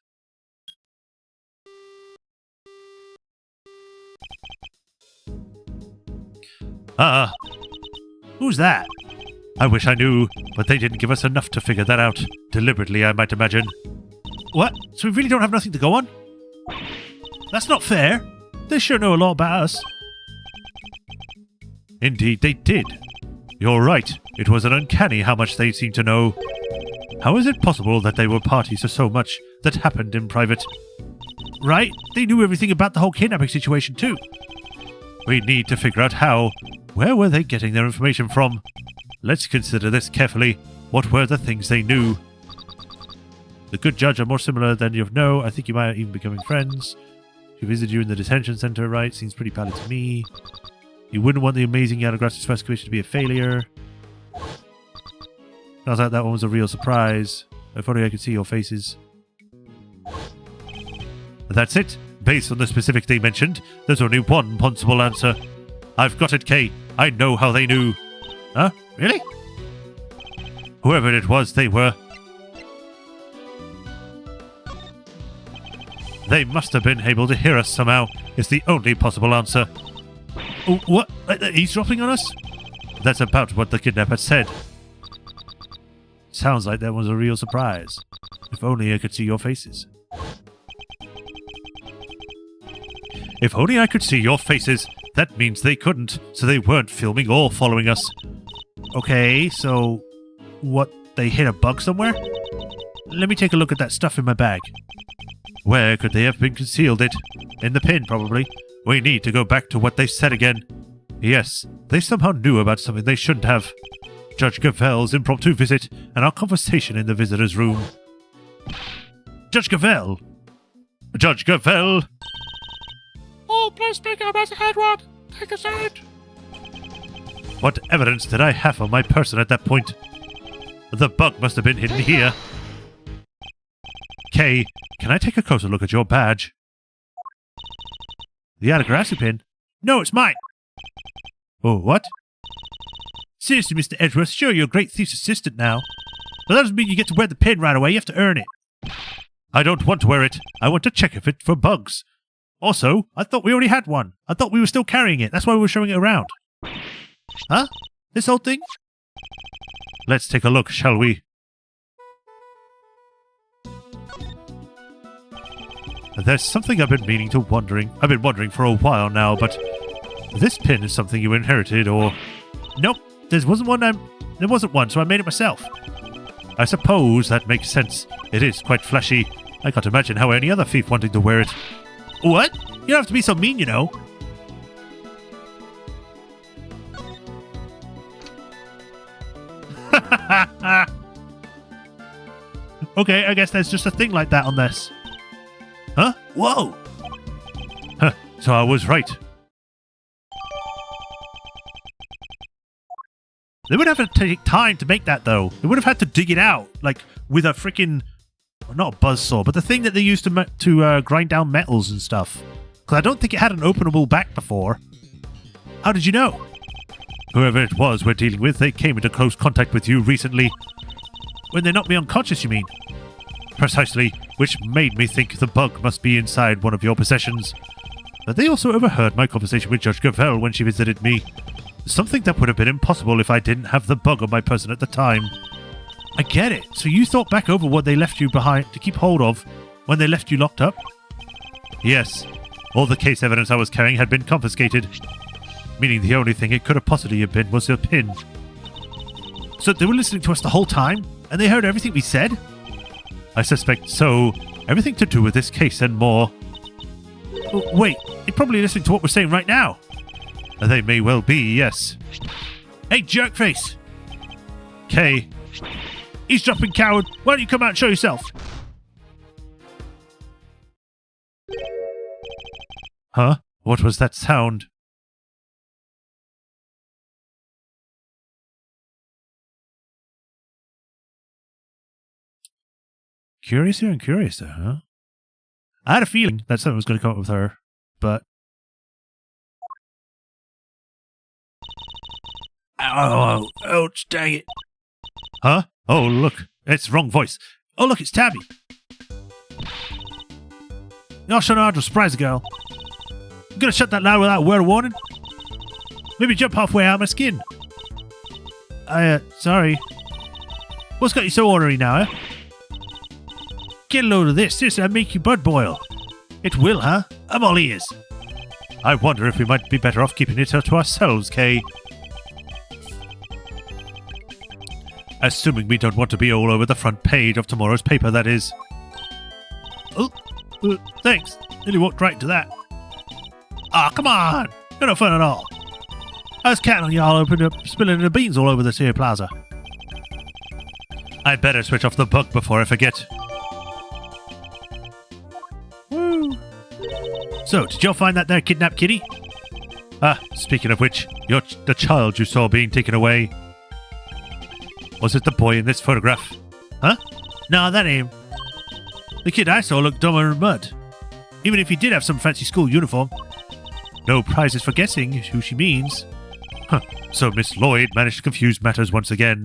Who's that? I wish I knew, but they didn't give us enough to figure that out. Deliberately, I might imagine. What? So we really don't have nothing to go on? That's not fair. They sure know a lot about us. Indeed, they did. You're right. It was an uncanny how much they seemed to know. How is it possible that they were parties to so much that happened in private? Right? They knew everything about the whole kidnapping situation, too. We need to figure out how. Where were they getting their information from? Let's consider this carefully. What were the things they knew? The good judge are more similar than you know. I think you might even becoming friends. She visited you in the detention center, right? Seems pretty pally to me. You wouldn't want the amazing Yanagrass's first commission to be a failure. Sounds like that one was a real surprise. If only I could see your faces. That's it. Based on the specific they mentioned, there's only one possible answer. I've got it, Kay. I know how they knew. Huh? Really? Whoever it was, they were. They must have been able to hear us somehow. It's the only possible answer. Oh, what? Eavesdropping on us? That's about what the kidnapper said. Sounds like that was a real surprise. If only I could see your faces. If only I could see your faces. That means they couldn't, so they weren't filming or following us. Okay, so... what? They hit a bug somewhere? Let me take a look at that stuff in my bag. Where could they have been concealed it? In the pin, probably. We need to go back to what they said again. Yes, they somehow knew about something they shouldn't have. Judge Gavel's impromptu visit and our conversation in the visitor's room. Judge Gavel! Judge Gavel! Oh, please speak up as a head one. Take a seat. What evidence did I have on my person at that point? The bug must have been hidden here. Kay, can I take a closer look at your badge? The Yanagrassi pin? No, it's mine! Oh, what? Seriously, Mr. Edgeworth, sure you're a great thief's assistant now. But that doesn't mean you get to wear the pin right away, you have to earn it. I don't want to wear it. I want to check if it's for bugs. Also, I thought we already had one. I thought we were still carrying it. That's why we were showing it around. Huh? This old thing? Let's take a look, shall we? There's something I've been wondering for a while now, but this pin is something you inherited, or... Nope, there wasn't one, so I made it myself. I suppose that makes sense. It is quite flashy. I can't imagine how any other thief wanting to wear it. What? You don't have to be so mean, you know. Okay, I guess there's just a thing like that on this. Huh? Whoa! Huh, so I was right. They would have to take time to make that, though. They would have had to dig it out, like, with a freaking... Well, not a buzzsaw, but the thing that they used to grind down metals and stuff. Because I don't think it had an openable back before. How did you know? Whoever it was we're dealing with, they came into close contact with you recently. When they knocked me unconscious, you mean? Precisely, which made me think the bug must be inside one of your possessions. But they also overheard my conversation with Judge Gavelle when she visited me. Something that would have been impossible if I didn't have the bug on my person at the time. I get it. So you thought back over what they left you behind to keep hold of when they left you locked up? Yes. All the case evidence I was carrying had been confiscated. Meaning the only thing it could have possibly have been was a pin. So they were listening to us the whole time? And they heard everything we said? I suspect so. Everything to do with this case and more. Oh, wait, they're probably listening to what we're saying right now. They may well be, yes. Hey, jerkface! Kay. Eavesdropping coward, why don't you come out and show yourself? Huh? What was that sound? Curiouser and curiouser, huh? I had a feeling that something was going to come up with her, but... Oh, ouch, dang it. Huh? Oh, look, it's the wrong voice. Oh, look, it's Tabby. Y'all shut out to surprise the girl. You gonna shut that loud without a word of warning? Maybe jump halfway out of my skin. Sorry. What's got you so ornery now, eh? Get a load of this. This'll make your blood boil. It will, huh? I'm all ears. I wonder if we might be better off keeping it to ourselves, Kay. Assuming we don't want to be all over the front page of tomorrow's paper, that is. Oh, thanks. Nearly walked right into that. Ah, come on. You're no fun at all. I was counting on y'all spilling the beans all over this here plaza. I'd better switch off the bug before I forget. Woo. So, did y'all find that there kidnapped kitty? Ah, speaking of which, the child you saw being taken away. Was it the boy in this photograph? Huh? Nah, that ain't him. The kid I saw looked dumber than mud. Even if he did have some fancy school uniform. No prizes for guessing who she means. Huh. So Miss Lloyd managed to confuse matters once again.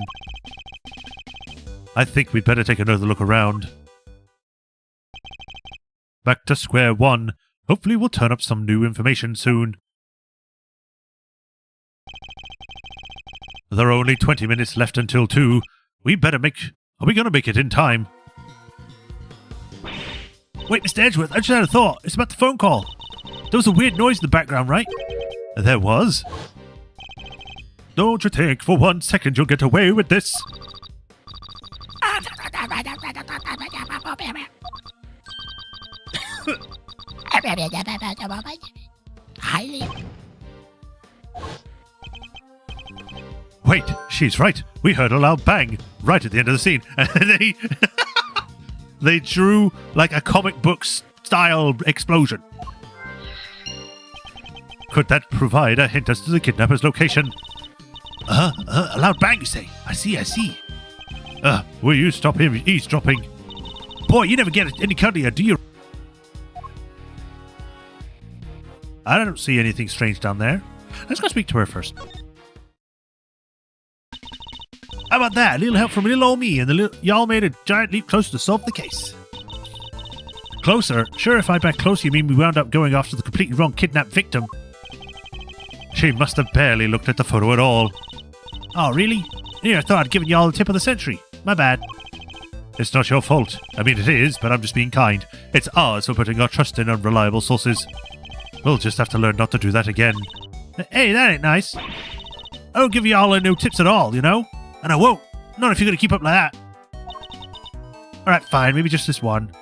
I think we'd better take another look around. Back to square one. Hopefully we'll turn up some new information soon. There are only 20 minutes left until 2. Are we going to make it in time? Wait, Mr. Edgeworth, I just had a thought. It's about the phone call. There was a weird noise in the background, right? There was? Don't you think for 1 second you'll get away with this? Wait, she's right. We heard a loud bang right at the end of the scene. And they drew like a comic book style explosion. Could that provide a hint as to the kidnapper's location? A loud bang, you say? I see. Will you stop him eavesdropping? Boy, you never get any cuddlier, do you? I don't see anything strange down there. Let's go speak to her first. How about that? A little help from little old me, and y'all made a giant leap closer to solve the case. Closer? Sure, if I bet closer you mean we wound up going after the completely wrong kidnapped victim. She must have barely looked at the photo at all. Oh, really? Here, I thought I'd given you all the tip of the century. My bad. It's not your fault. I mean, it is, but I'm just being kind. It's ours for putting our trust in unreliable sources. We'll just have to learn not to do that again. Hey, that ain't nice. I don't give you all no tips at all, you know? And I won't. Not if you're going to keep up like that. Alright, fine. Maybe just this one.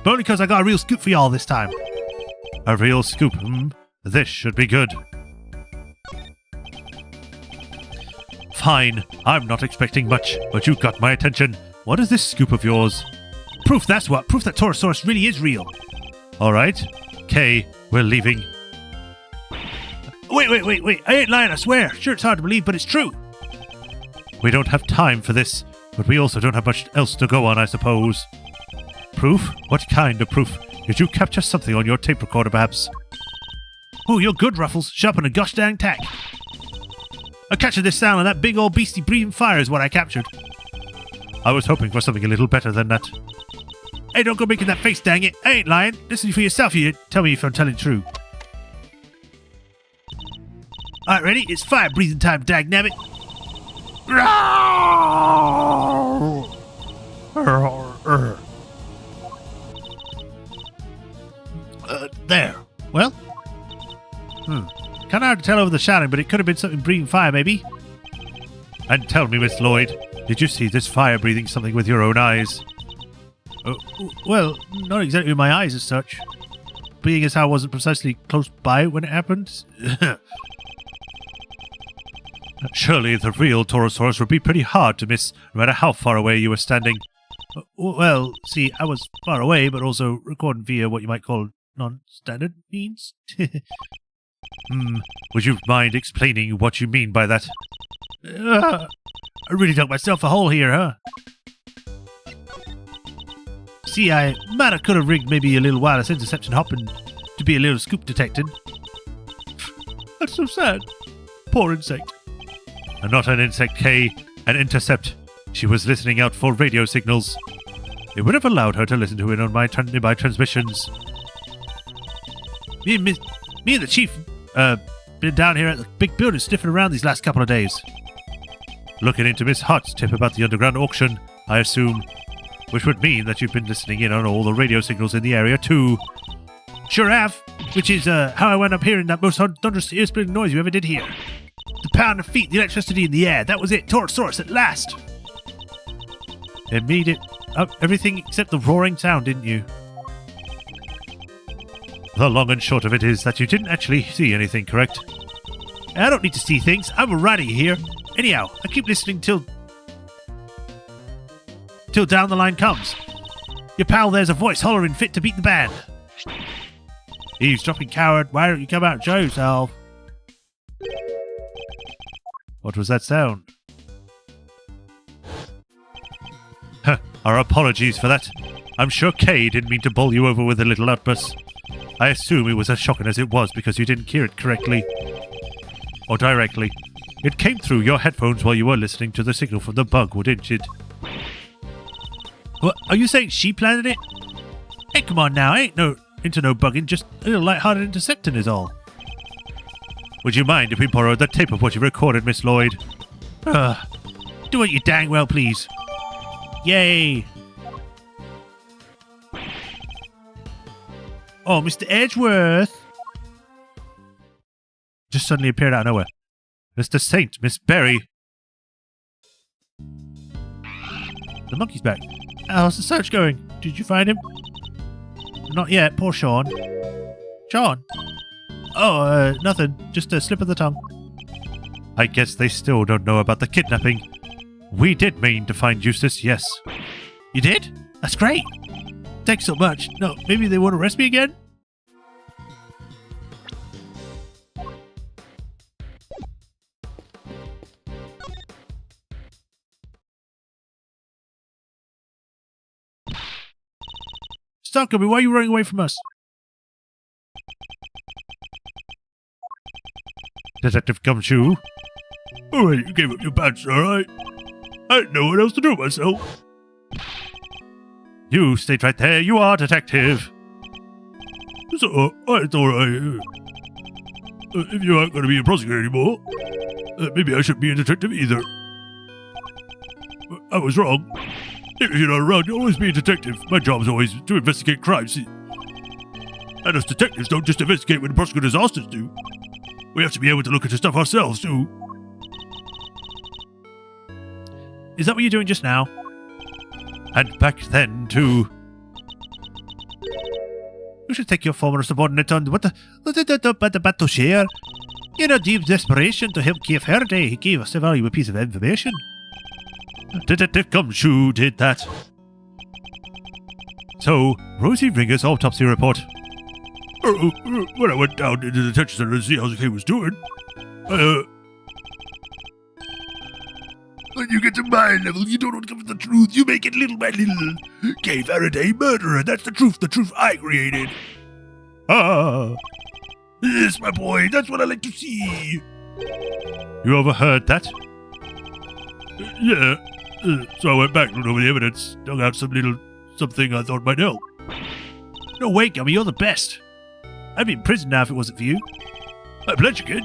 But only because I got a real scoop for y'all this time. A real scoop, This should be good. Fine. I'm not expecting much, but you got my attention. What is this scoop of yours? Proof, that's what. Proof that Torosaurus really is real. Alright. Kay, we're leaving. Wait. I ain't lying, I swear. Sure, it's hard to believe, but it's true. We don't have time for this, but we also don't have much else to go on, I suppose. Proof? What kind of proof? Did you capture something on your tape recorder, perhaps? Oh, you're good, Ruffles. Sharp on a gosh dang tack. I captured this sound, and that big old beastie breathing fire is what I captured. I was hoping for something a little better than that. Hey, don't go making that face, dang it. I ain't lying. Listen for yourself, you tell me if I'm telling the truth. Alright, ready? It's fire breathing time, dagnabbit. There. Well? Kind of hard to tell over the shouting, but it could have been something breathing fire, maybe. And tell me, Miss Lloyd, did you see this fire breathing something with your own eyes? Well, not exactly with my eyes as such. Being as how I wasn't precisely close by when it happened. Surely the real Torosaurus would be pretty hard to miss, no matter how far away you were standing. Well, see, I was far away, but also recording via what you might call non-standard means. Would you mind explaining what you mean by that? I really dug myself a hole here, huh? See, I might have could have rigged maybe a little wireless interception hopping to be a little scoop detecting. That's so sad. Poor insect. And not an insect, Kay. An intercept. She was listening out for radio signals. It would have allowed her to listen to it on my nearby transmissions. Me and the chief been down here at the big building sniffing around these last couple of days. Looking into Miss Hart's tip about the underground auction, I assume. Which would mean that you've been listening in on all the radio signals in the area too. Sure have. Which is how I wound up hearing that most thunderous ear-splitting noise you ever did hear. The pound of feet, the electricity in the air. That was it. Torosaurus at last. It made it up everything except the roaring sound, didn't you? The long and short of it is that you didn't actually see anything, correct? I don't need to see things. I'm a writer here. Anyhow, I keep listening till down the line comes. Your pal there's a voice hollering fit to beat the band. Eavesdropping coward, why don't you come out and show yourself? What was that sound? Our apologies for that. I'm sure Kay didn't mean to bowl you over with a little outburst. I assume it was as shocking as it was because you didn't hear it correctly. Or directly. It came through your headphones while you were listening to the signal from the bug, wouldn't it? What, are you saying she planted it? Hey, come on now, I ain't into no bugging, just a little light-hearted intercepting is all. Would you mind if we borrowed the tape of what you recorded, Miss Lloyd? Do what you dang well please. Yay! Oh, Mr. Edgeworth! Just suddenly appeared out of nowhere. Mr. Saint, Miss Berry. The monkey's back. How's the search going? Did you find him? Not yet. Poor Sean. Sean? Oh, nothing. Just a slip of the tongue. I guess they still don't know about the kidnapping. We did mean to find Eustace, yes. You did? That's great. Thanks so much. No, maybe they want to arrest me again? Stop, Gubby. Why are you running away from us? Detective Gumshoe. Alright, you gave up your badge, alright? I had no one else to do it myself. You stayed right there. You are detective. So, I thought if you aren't going to be a prosecutor anymore, maybe I shouldn't be a detective either. I was wrong. If you're not around, you'll always be a detective. My job is always to investigate crimes. And us detectives don't just investigate when the prosecutors ask us to. We have to be able to look into stuff ourselves, too. Is that what you're doing just now? And back then, too. You should take your former subordinate on the battle share. In a deep desperation to help Keith Faraday, he gave us a valuable piece of information. Detective Gumshoe did that. So, Rosie Ringer's autopsy report. When I went down into the detention center to see how the case was doing, when you get to my level, you don't uncover the truth, you make it little by little. Kay Faraday, murderer, that's the truth I created. Ah! Yes, my boy, that's what I like to see. You overheard that? Yeah. So I went back, looked over the evidence, dug out something I thought might help. No way, Gummy, you're the best. I'd be in prison now if it wasn't for you. I pledge you, kid.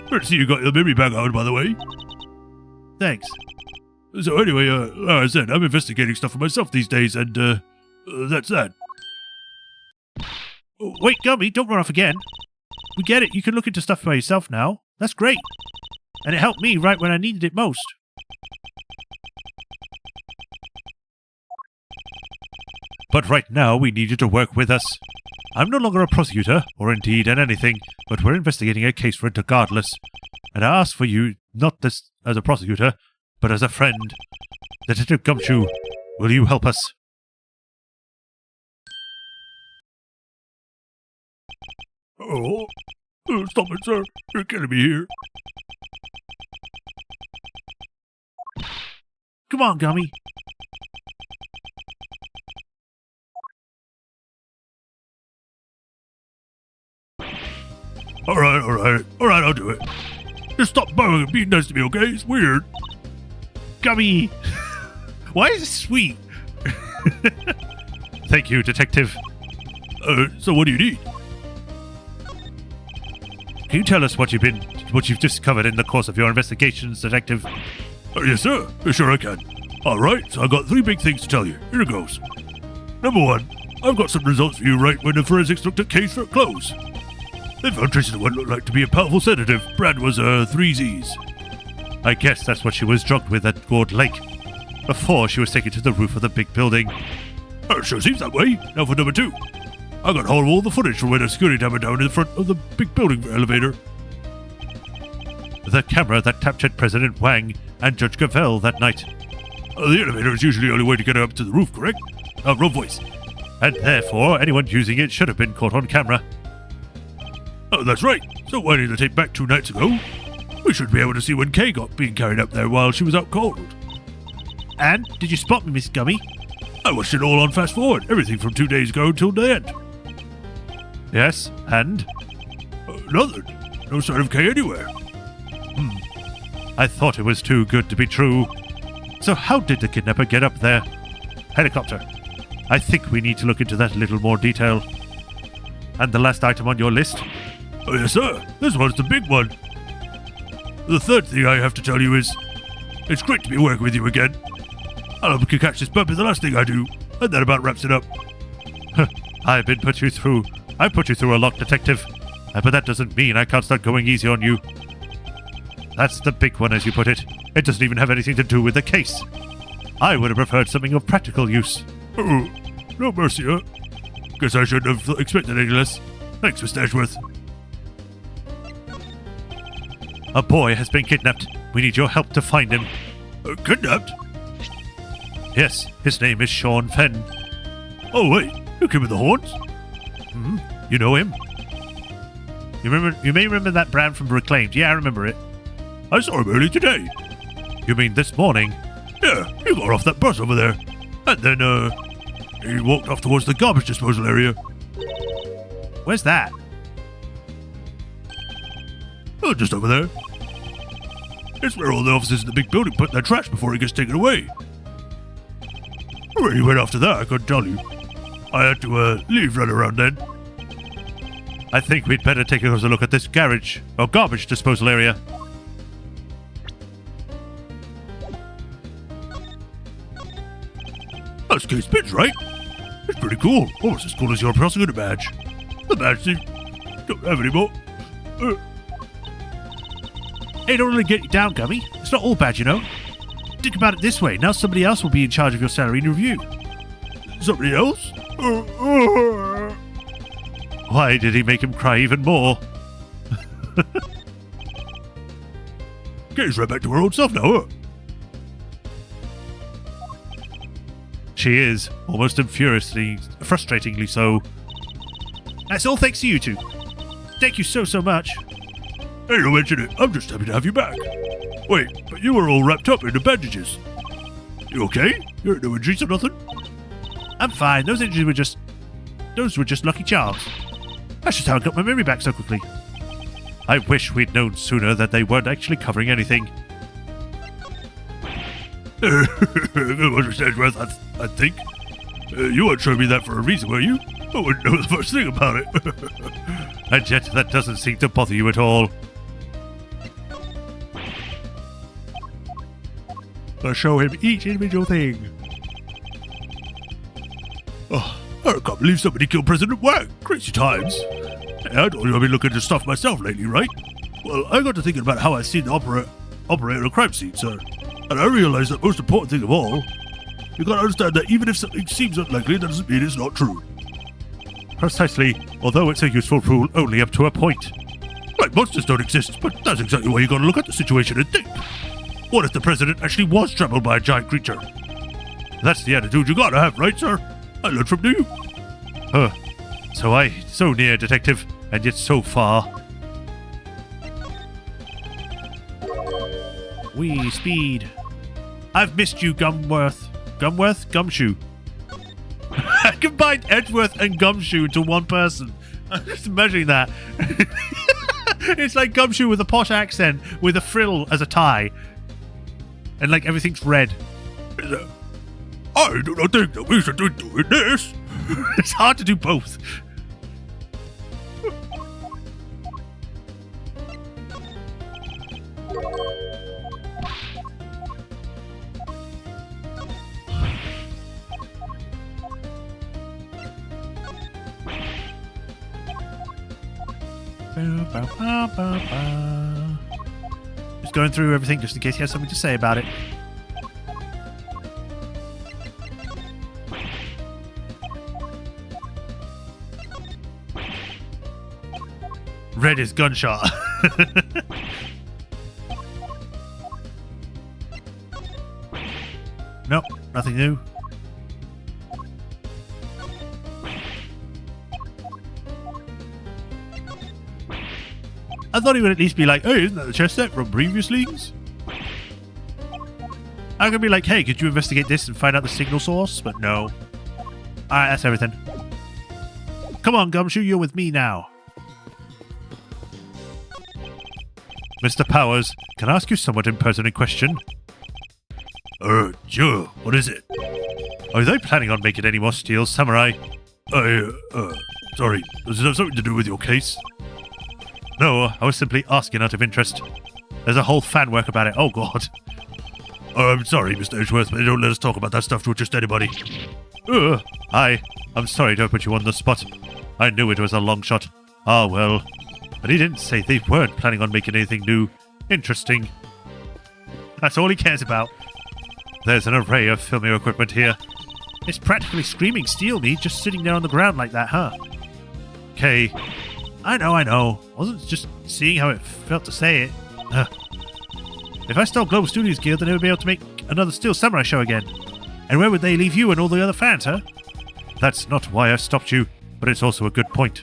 Good to see you got your memory back out, by the way. Thanks. So anyway, like I said, I'm investigating stuff for myself these days, and, that's that. Oh, wait, Gummy, don't run off again. We get it, you can look into stuff by yourself now. That's great. And it helped me right when I needed it most. But right now, we need you to work with us. I'm no longer a prosecutor, or indeed an anything, but we're investigating a case regardless. And I ask for you, not this as a prosecutor, but as a friend. Detective Gumshoe, will you help us? Oh, stop it, sir. You're killing me here. Come on, Gummy. All right, I'll do it. Just stop bowing and being nice to me, okay? It's weird. Gummy! Why is it sweet? Thank you, Detective. So what do you need? Can you tell us what you've discovered in the course of your investigations, Detective? Yes, sir. Sure I can. All right, so I've got 3 big things to tell you. Here it goes. Number 1, I've got some results for you right when the forensics looked at Kay's clothes. They found traces of what looked like to be a powerful sedative. Brand was 3Z's. I guess that's what she was drugged with at Gourd Lake, before she was taken to the roof of the big building. Sure seems that way. Now for number 2. I got hold of all the footage from when the security timer down in the front of the big building elevator. The camera that captured President Wang and Judge Gavelle that night. The elevator is usually the only way to get up to the roof, correct? Wrong voice. And therefore, anyone using it should have been caught on camera. Oh, that's right. So winding the tape back 2 nights ago, we should be able to see when Kay got being carried up there while she was out cold. And did you spot me, Miss Gummy? I watched it all on fast forward, everything from 2 days ago until the end. Yes, and? Nothing. No sign of Kay anywhere. I thought it was too good to be true. So how did the kidnapper get up there? Helicopter. I think we need to look into that a little more detail. And the last item on your list? Oh, yes, sir. This one's the big one. The 3rd thing I have to tell you is, it's great to be working with you again. I hope we can catch this puppy the last thing I do, and that about wraps it up. I put you through a lot, Detective. But that doesn't mean I can't start going easy on you. That's the big one, as you put it. It doesn't even have anything to do with the case. I would have preferred something of practical use. Oh, no mercy, huh? Guess I shouldn't have expected any less. Thanks, Mr. Ashworth. A boy has been kidnapped. We need your help to find him. Kidnapped? Yes, his name is Sean Fenn. Oh, wait. You came with the horns? You know him? You may remember that brand from Reclaimed. Yeah, I remember it. I saw him early today. You mean this morning? Yeah, he got off that bus over there. And then, he walked off towards the garbage disposal area. Where's that? Oh, just over there. It's where all the officers in the big building put their trash before it gets taken away. Where you went after that, I couldn't tell you. I had to leave right around then. I think we'd better take a closer look at this garage, or garbage disposal area. That's Case Bits, right? It's pretty cool. Almost as cool as your prosecutor badge. The badge thing. Don't have any more. Hey, don't really get you down, Gummy. It's not all bad, you know. Think about it this way. Now somebody else will be in charge of your salary and review. Somebody else? Why did he make him cry even more? Kate's right back to her old self now, huh? She is, almost frustratingly so. That's all thanks to you two. Thank you so much. Hey, don't mention it. I'm just happy to have you back. Wait, but you were all wrapped up in the bandages. You okay? You ain't no injuries or nothing? I'm fine. Those injuries were just lucky charms. That's just how I got my memory back so quickly. I wish we'd known sooner that they weren't actually covering anything. Mr. Edgeworth, I think. You weren't showing me that for a reason, were you? I wouldn't know the first thing about it. And yet that doesn't seem to bother you at all. I'll show him each individual thing. Oh, I can't believe somebody killed President Wang. Crazy times. Hey, I told you I've been looking into stuff myself lately, right? Well, I got to thinking about how I've seen the operate a crime scene, sir. And I realized that most important thing of all, you gotta understand that even if something seems unlikely, that doesn't mean it's not true. Precisely, although it's a useful rule only up to a point. Like, monsters don't exist, but that's exactly why you gotta look at the situation and think. What if the president actually was trampled by a giant creature? That's the attitude you gotta have, right, sir? I learned from you. So near, detective, and yet so far. Wee speed. I've missed you, Gumworth. Gumshoe. I combined Edgeworth and Gumshoe into one person. I'm just imagining that. It's like Gumshoe with a posh accent, with a frill as a tie. And like everything's red. I do not think that we should be doing this. It's hard to do both. Just going through everything just in case he has something to say about it. Red is gunshot. Nope, nothing new. I thought he would at least be like, hey, isn't that the chess set from previous leagues? I'm going to be like, hey, could you investigate this and find out the signal source? But no. Alright, that's everything. Come on, Gumshoe, you're with me now. Mr. Powers, can I ask you somewhat impertinent question? Sure. What is it? Are they planning on making any more Steel Samurai? Sorry. Does it have something to do with your case? No, I was simply asking out of interest. There's a whole fan work about it. Oh, God. I'm sorry, Mr. Edgeworth, but they don't let us talk about that stuff to just anybody. I'm sorry to put you on the spot. I knew it was a long shot. Ah, well. But he didn't say they weren't planning on making anything new. Interesting. That's all he cares about. There's an array of filming equipment here. It's practically screaming steal me just sitting there on the ground like that, huh? Okay. I know. Wasn't just seeing how it felt to say it. If I stole Global Studios Guild, then they would be able to make another Steel Samurai show again. And where would they leave you and all the other fans, huh? That's not why I stopped you, but it's also a good point.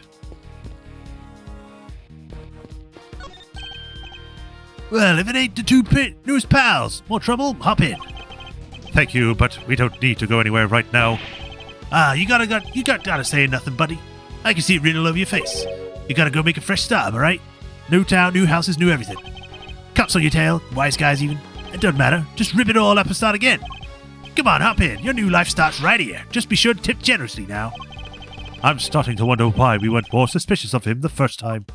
Well, if it ain't the two newest pals, more trouble, hop in. Thank you, but we don't need to go anywhere right now. You gotta say nothing, buddy. I can see it written all over your face. You gotta go make a fresh start, alright? New town, new houses, new everything. Cups on your tail, wise guys even. It doesn't matter. Just rip it all up and start again. Come on, hop in. Your new life starts right here. Just be sure to tip generously now. I'm starting to wonder why we weren't more suspicious of him the first time.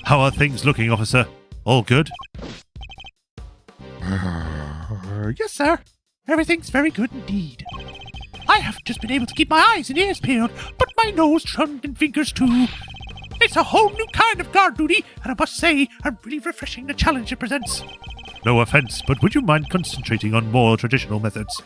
How are things looking, officer? All good? Yes, sir. Everything's very good indeed. I haven't just been able to keep my eyes and ears peeled, but my nose, tongue, and fingers too. It's a whole new kind of guard duty, and I must say, I'm really refreshing the challenge it presents. No offense, but would you mind concentrating on more traditional methods?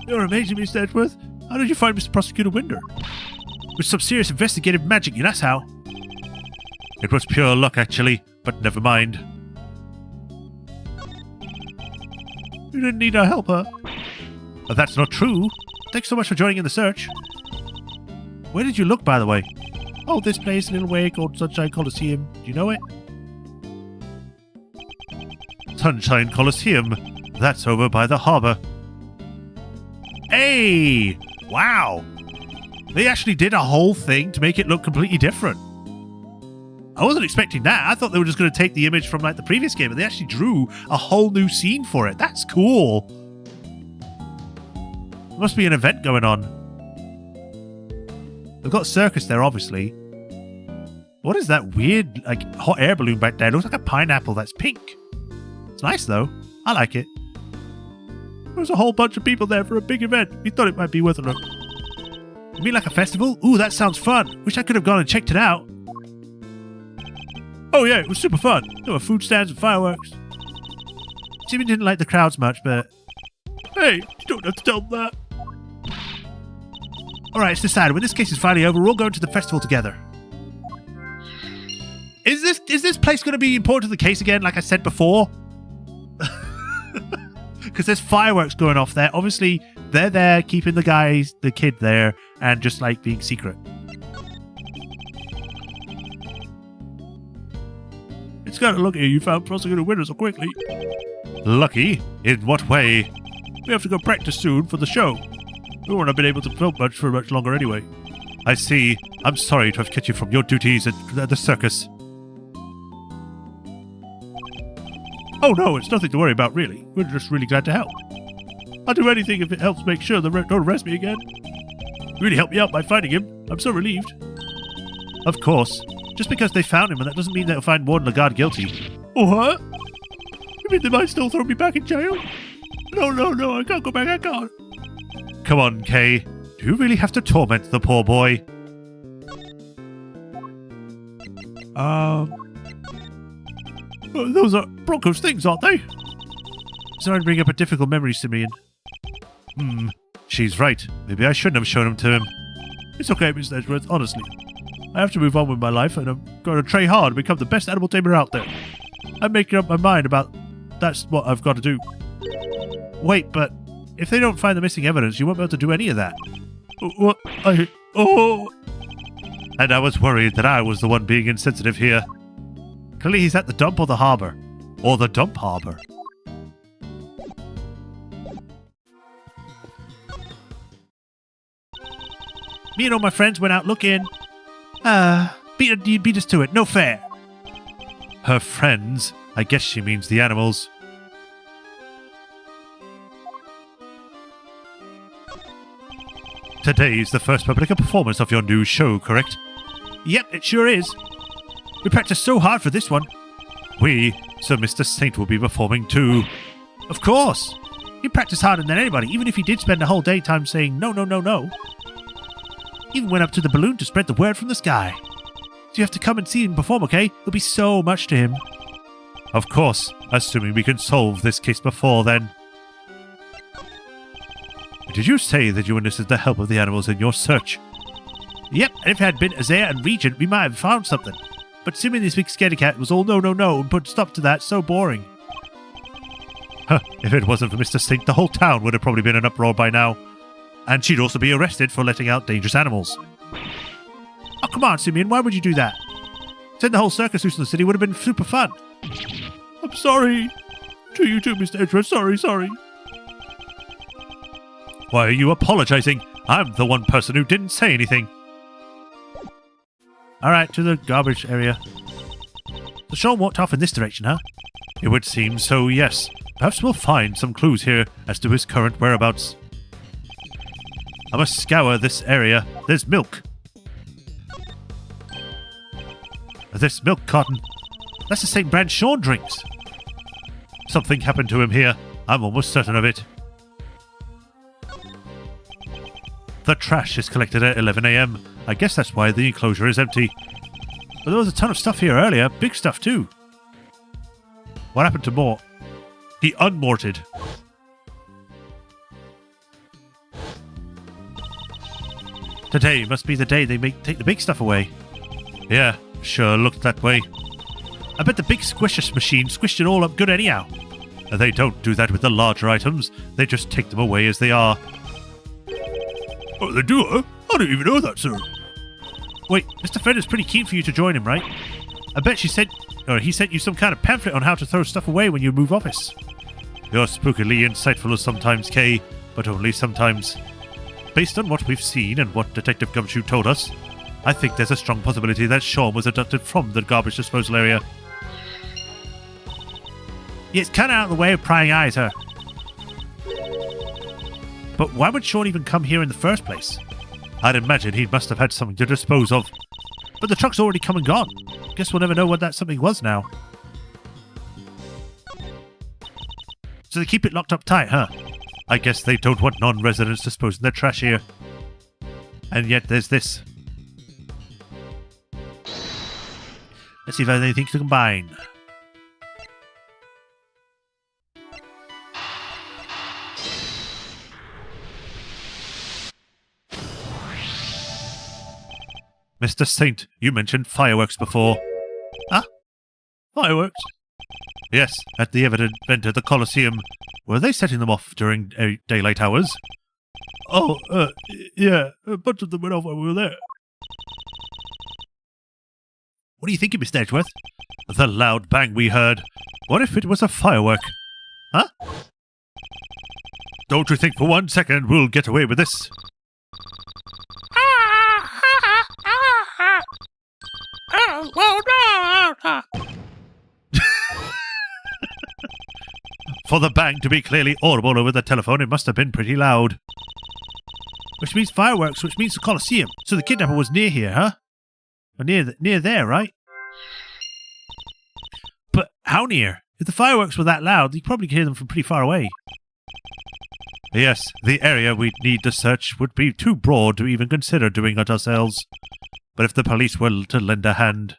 You're amazing, Mr. Edgeworth. How did you find Mr. Prosecutor Winder? With some serious investigative magic, that's how. It was pure luck, actually, but never mind. You didn't need our help, huh? But that's not true. Thanks so much for joining in the search. Where did you look, by the way? Oh, this place, a little way called Sunshine Coliseum. Do you know it? Sunshine Coliseum. That's over by the harbour. Hey! Wow! They actually did a whole thing to make it look completely different. I wasn't expecting that. I thought they were just going to take the image from like the previous game, but they actually drew a whole new scene for it. That's cool. There must be an event going on. They've got a circus there, obviously. What is that weird, like, hot air balloon back there? It looks like a pineapple that's pink. It's nice, though. I like it. There's a whole bunch of people there for a big event. We thought it might be worth a look. You mean like a festival? Ooh, that sounds fun. Wish I could have gone and checked it out. Oh yeah, it was super fun. There were food stands and fireworks. Jimmy didn't like the crowds much, but... Hey, you don't have to tell them that. Alright, it's decided. When this case is finally over, we're all going to the festival together. Is this place going to be important to the case again, like I said before? Because there's fireworks going off there. Obviously, they're there keeping the kid there, and just like being secret. It's got to look here. You found Prosecutor Winter so quickly. Lucky? In what way? We have to go practice soon for the show. We won't have been able to film much for much longer anyway. I see. I'm sorry to have kept you from your duties at the circus. Oh no, it's nothing to worry about, really. We're just really glad to help. I'll do anything if it helps make sure they don't arrest me again. You really helped me out by finding him. I'm so relieved. Of course. Just because they found him, and that doesn't mean they'll find Warden Lagarde guilty. What? You mean they might still throw me back in jail? No, I can't go back, I can't. Come on, Kay. Do you really have to torment the poor boy? Those are Bronco's things, aren't they? Sorry to bring up a difficult memory, Simeon. She's right. Maybe I shouldn't have shown him to him. It's okay, Mr. Edgeworth, honestly. I have to move on with my life, and I'm going to try hard to become the best animal tamer out there. I'm making up my mind about that's what I've got to do. Wait, but if they don't find the missing evidence, you won't be able to do any of that. What? And I was worried that I was the one being insensitive here. Clearly he's at the dump or the harbour. Or the dump harbour. Me and all my friends went out looking. Beat us to it. No fair. Her friends? I guess she means the animals. Today is the first public performance of your new show, correct? Yep, it sure is. We practiced so hard for this one. So Mr. Saint will be performing too. Of course. He practiced harder than anybody, even if he did spend a whole day time saying no, no, no, no. Even went up to the balloon to spread the word from the sky. So you have to come and see him perform, okay? It'll be so much to him. Of course, assuming we can solve this case before then. Did you say that you enlisted the help of the animals in your search? Yep, and if it had been Azea and Regent, we might have found something. But assuming this big scaredy cat was all no, no, no, and put stop to that, so boring. If it wasn't for Mr. Saint, the whole town would have probably been in uproar by now. And she'd also be arrested for letting out dangerous animals. Oh, come on, Simeon, why would you do that? Send the whole circus loose in the city would have been super fun. I'm sorry. To you too, Mr. Edgeworth. Sorry. Why are you apologizing? I'm the one person who didn't say anything. Alright, to the garbage area. So Sean walked off in this direction, huh? It would seem so, yes. Perhaps we'll find some clues here as to his current whereabouts. I must scour this area. There's milk. This milk carton. That's the same brand Sean drinks. Something happened to him here. I'm almost certain of it. The trash is collected at 11 a.m. I guess that's why the enclosure is empty. But there was a ton of stuff here earlier. Big stuff, too. What happened to Mort? He unmorted. Today must be the day they take the big stuff away. Yeah, sure looked that way. I bet the big squisher machine squished it all up good anyhow. They don't do that with the larger items. They just take them away as they are. Oh, they do, huh? I didn't even know that, sir. Wait, Mr. Fred is pretty keen for you to join him, right? I bet he sent you some kind of pamphlet on how to throw stuff away when you move office. You're spookily insightful sometimes, Kay, but only sometimes. Based on what we've seen and what Detective Gumshoe told us, I think there's a strong possibility that Sean was abducted from the garbage disposal area. Yeah, it's kind of out of the way of prying eyes, huh? But why would Sean even come here in the first place? I'd imagine he must have had something to dispose of. But the truck's already come and gone. Guess we'll never know what that something was now. So they keep it locked up tight, huh? I guess they don't want non-residents disposing their trash here. And yet there's this. Let's see if there's anything to combine. Mr. Saint, you mentioned fireworks before. Huh? Fireworks? Yes, at the event at the Colosseum. Were they setting them off during daylight hours? Oh, yeah. A bunch of them went off while we were there. What are you thinking, Mr. Edgeworth? The loud bang we heard. What if it was a firework? Huh? Don't you think for 1 second we'll get away with this? For the bang to be clearly audible over the telephone, it must have been pretty loud. Which means fireworks, which means the Colosseum. So the kidnapper was near here, huh? Or near there, right? But how near? If the fireworks were that loud, you probably could hear them from pretty far away. Yes, the area we'd need to search would be too broad to even consider doing it ourselves. But if the police were to lend a hand...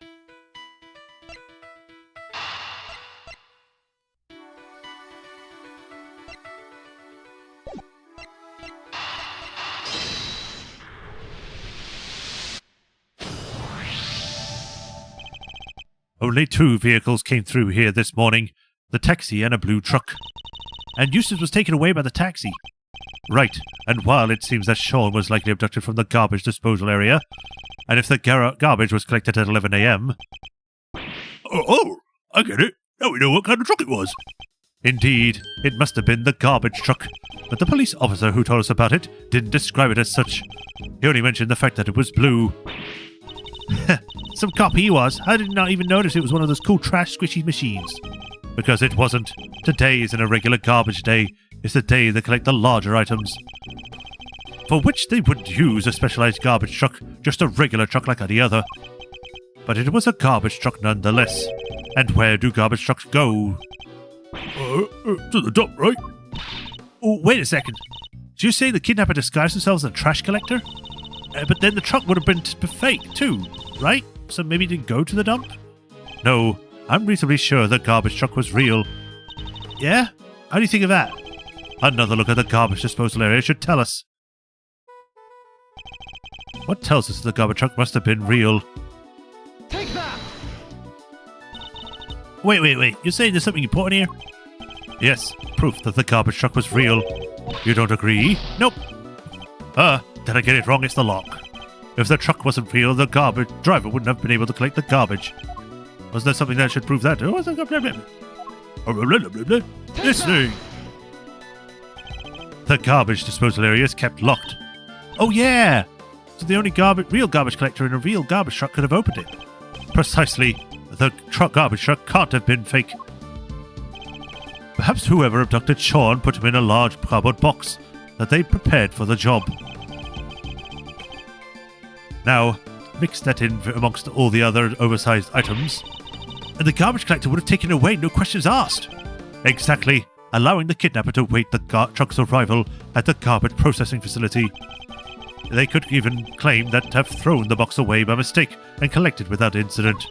Only 2 vehicles came through here this morning, the taxi and a blue truck. And Eustace was taken away by the taxi. Right, and while it seems that Sean was likely abducted from the garbage disposal area, and if the garbage was collected at 11 a.m... Oh, I get it. Now we know what kind of truck it was. Indeed, it must have been the garbage truck, but the police officer who told us about it didn't describe it as such. He only mentioned the fact that it was blue. Some cop he was. I did not even notice it was one of those cool trash squishy machines. Because it wasn't. Today isn't a regular garbage day. It's the day they collect the larger items. For which they wouldn't use a specialized garbage truck, just a regular truck like any other. But it was a garbage truck nonetheless. And where do garbage trucks go? To the dump, right? Oh, wait a second. Did you say the kidnapper disguised themselves as a trash collector? But then the truck would have been fake too, right? So maybe it didn't go to the dump? No, I'm reasonably sure the garbage truck was real. Yeah? How do you think of that? Another look at the garbage disposal area should tell us. What tells us the garbage truck must have been real? Take that! Wait. You're saying there's something important here? Yes, proof that the garbage truck was real. You don't agree? Nope. Did I get it wrong? It's the lock. If the truck wasn't real, the garbage driver wouldn't have been able to collect the garbage. Was there something that should prove that? This thing. The garbage disposal area is kept locked. Oh yeah! So the only real garbage collector in a real garbage truck could have opened it. Precisely. The garbage truck can't have been fake. Perhaps whoever abducted Sean put him in a large cardboard box that they prepared for the job. Now, mix that in amongst all the other oversized items, and the garbage collector would have taken it away, no questions asked. Exactly, allowing the kidnapper to wait the truck's arrival at the garbage processing facility. They could even claim that to have thrown the box away by mistake and collected without incident.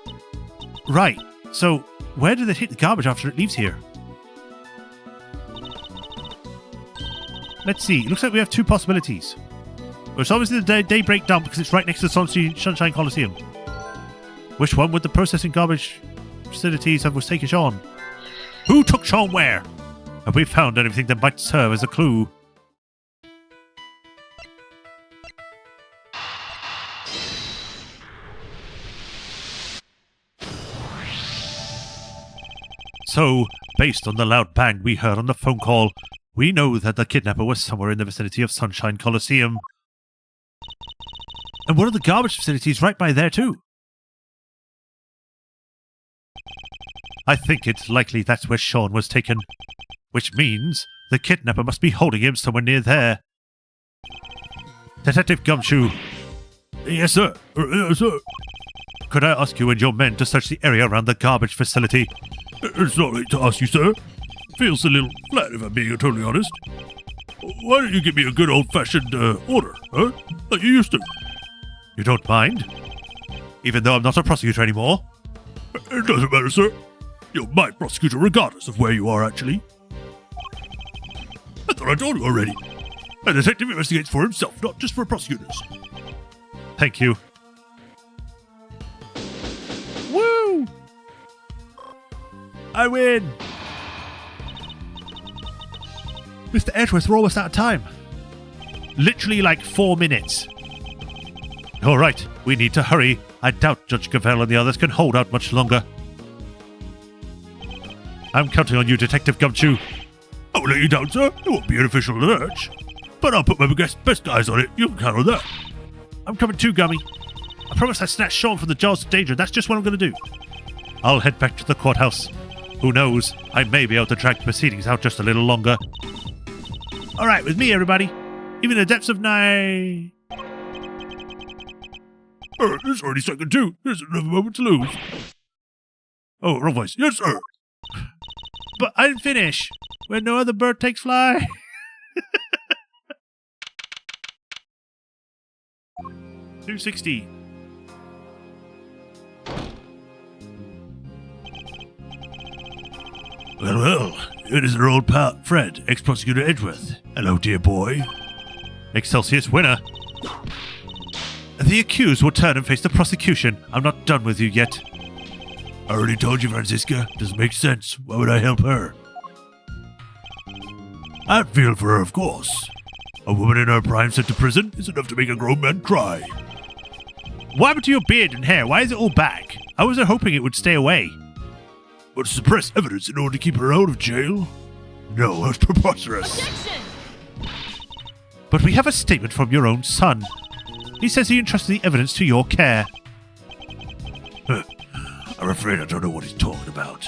Right, so where did it hit the garbage after it leaves here? Let's see, it looks like we have two possibilities. Well, it's obviously the Daybreak Dump because it's right next to the Sunshine Coliseum. Which one would the processing garbage facilities have taken Sean? Who took Sean where? Have we found anything that might serve as a clue? So, based on the loud bang we heard on the phone call, we know that the kidnapper was somewhere in the vicinity of Sunshine Coliseum. And one of the garbage facilities right by there too. I think it's likely that's where Sean was taken, which means the kidnapper must be holding him somewhere near there. Detective Gumshoe. Yes, sir. Yes, sir. Could I ask you and your men to search the area around the garbage facility? It's not late to ask you, sir. Feels a little flat, if I'm being totally honest. Why don't you give me a good old-fashioned order, huh? Like you used to. You don't mind? Even though I'm not a prosecutor anymore? It doesn't matter, sir. You're my prosecutor regardless of where you are, actually. I thought I told you already. A detective investigates for himself, not just for prosecutors. Thank you. Woo! I win! Mr. Edgeworth, we're almost out of time. Literally like 4 minutes. All right, we need to hurry. I doubt Judge Cavell and the others can hold out much longer. I'm counting on you, Detective Gumshoe. I won't let you down, sir. It won't be an official search. But I'll put my best eyes on it. You can count on that. I'm coming too, Gummy. I promised I'd snatch Sean from the jaws of danger. That's just what I'm going to do. I'll head back to the courthouse. Who knows? I may be able to drag the proceedings out just a little longer. All right, with me, everybody. Even in the depths of night. It's already second two. There's another moment to lose. Oh, wrong voice. Yes, sir. But I didn't finish. When no other bird takes fly. $260. Well, it is our old pal, Fred, ex-prosecutor Edgeworth. Hello, dear boy. Excelsius winner. The accused will turn and face the prosecution. I'm not done with you yet. I already told you, Franziska. Doesn't make sense. Why would I help her? I feel for her, of course. A woman in her prime sent to prison is enough to make a grown man cry. What happened to your beard and hair? Why is it all back? I was hoping it would stay away. But to suppress evidence in order to keep her out of jail? No, that's preposterous. Objection! But we have a statement from your own son. He says he entrusted the evidence to your care. I'm afraid I don't know what he's talking about.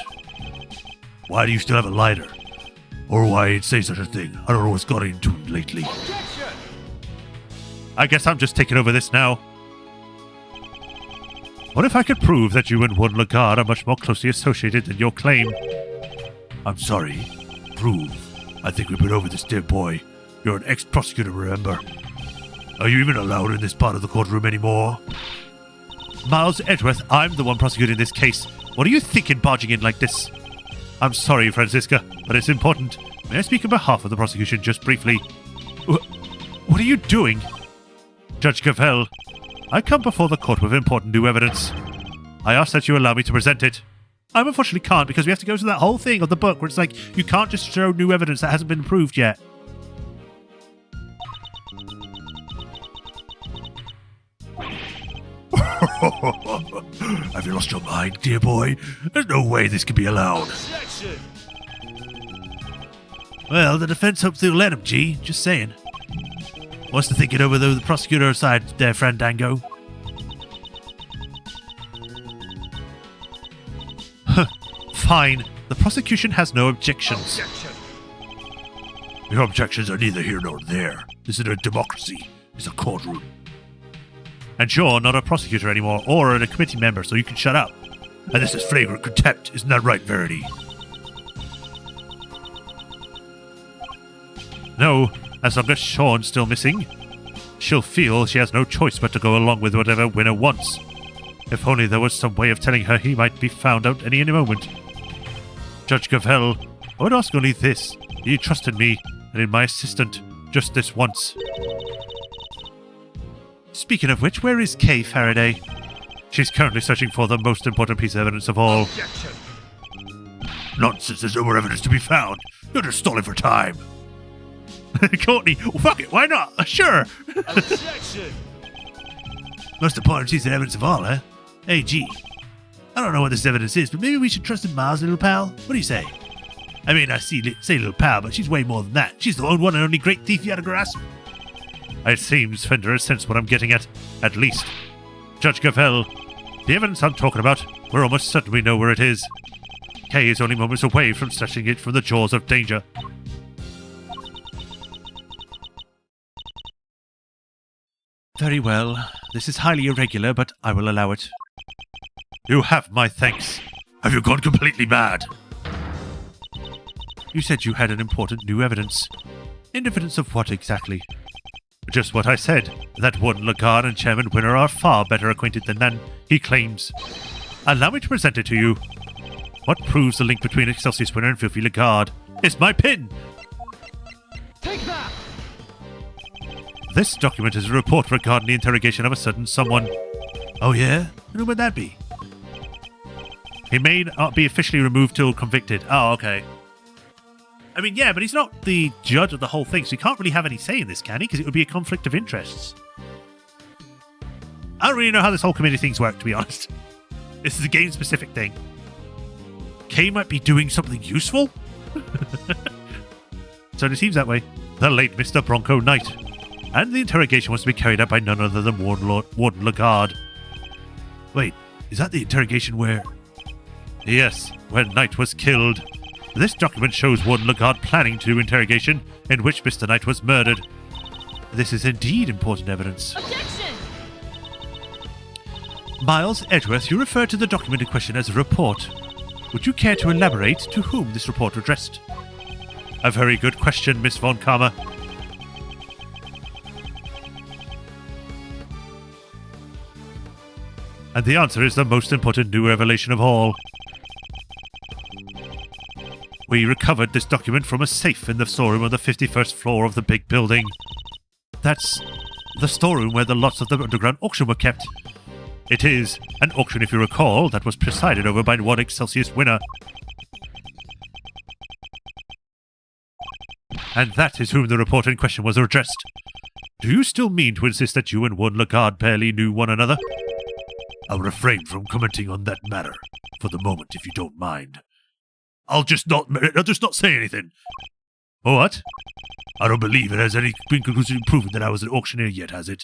Why do you still have a lighter? Or why he'd say such a thing? I don't know what's got into him lately. Objection! I guess I'm just taking over this now. What if I could prove that you and Warden Lagarde are much more closely associated than your claim? I'm sorry. Prove. I think we've been over this, dear boy. You're an ex-prosecutor, remember? Are you even allowed in this part of the courtroom anymore? Miles Edgeworth, I'm the one prosecuting this case. What are you thinking barging in like this? I'm sorry, Franziska, but it's important. May I speak on behalf of the prosecution just briefly? What are you doing? Judge Cavell, I come before the court with important new evidence. I ask that you allow me to present it. I unfortunately can't because we have to go through that whole thing of the book where it's like you can't just show new evidence that hasn't been proved yet. Have you lost your mind, dear boy? There's no way this can be allowed. Objection! Well, the defense hopes they'll let him, G. Just saying. What's the thinking over the prosecutor side there, Fandango? Fine. The prosecution has no objections. Your objections are neither here nor there. This is a democracy. It's a courtroom. And you're not a prosecutor anymore, or a committee member, so you can shut up. And this is flagrant contempt. Isn't that right, Verity? No, as long as Sean's still missing, she'll feel she has no choice but to go along with whatever Winner wants. If only there was some way of telling her he might be found out any moment. Judge Gavell, I would ask only this. You trusted me and in my assistant just this once. Speaking of which, where is Kay Faraday? She's currently searching for the most important piece of evidence of all. Objection. Nonsense, there's no more evidence to be found. You're just stalling for time. Courtney, well, fuck it, why not? Sure. Objection. Most important piece of evidence of all, eh? Hey, gee. I don't know what this evidence is, but maybe we should trust in Miles, little pal. What do you say? I mean, I say little pal, but she's way more than that. She's the one and only great thief you had to grasp. It seems Fender has sensed what I'm getting at least. Judge Gavell, the evidence I'm talking about, we're almost certain we know where it is. Kay is only moments away from snatching it from the jaws of danger. Very well. This is highly irregular, but I will allow it. You have my thanks. Have you gone completely mad? You said you had an important new evidence. Evidence of what exactly? Just what I said, that Warden Lagarde and Chairman Winner are far better acquainted than he claims. Allow me to present it to you. What proves the link between Excelsius Winner and Filthy Lagarde? It's my pin! Take that! This document is a report regarding the interrogation of a certain someone. Oh yeah? Who would that be? He may not be officially removed till convicted. Oh, okay. I mean, yeah, but he's not the judge of the whole thing, so he can't really have any say in this, can he? Because it would be a conflict of interests. I don't really know how this whole committee things work, to be honest. This is a game-specific thing. Kay might be doing something useful? So it seems that way. The late Mr. Bronco Knight. And the interrogation was to be carried out by none other than Warden Lagarde. Wait, is that the interrogation where... Yes, when Knight was killed. This document shows Warden Lagarde planning to do interrogation in which Mr. Knight was murdered. This is indeed important evidence. Objection! Miles Edgeworth, you referred to the document in question as a report. Would you care to elaborate to whom this report addressed? A very good question, Miss Von Karma. And the answer is the most important new revelation of all. We recovered this document from a safe in the storeroom on the 51st floor of the big building. That's the storeroom where the lots of the underground auction were kept. It is an auction, if you recall, that was presided over by one Excelsius Winner. And that is whom the report in question was addressed. Do you still mean to insist that you and Warden Lagarde barely knew one another? I'll refrain from commenting on that matter, for the moment, if you don't mind. I'll just not say anything. What? I don't believe it has been conclusively proven that I was an auctioneer yet, has it?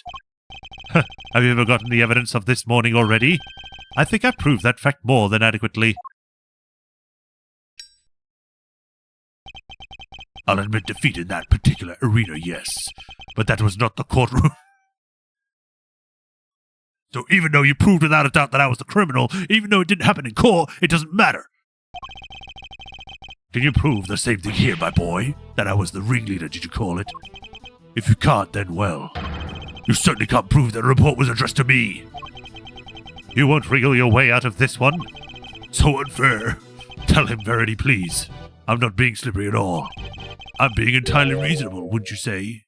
Have you ever gotten the evidence of this morning already? I think I've proved that fact more than adequately. I'll admit defeat in that particular arena, yes. But that was not the courtroom. So even though you proved without a doubt that I was the criminal, even though it didn't happen in court, it doesn't matter. Can you prove the same thing here, my boy? That I was the ringleader, did you call it? If you can't, then well. You certainly can't prove that the report was addressed to me. You won't wriggle your way out of this one? So unfair. Tell him, Verity, please. I'm not being slippery at all. I'm being entirely reasonable, wouldn't you say?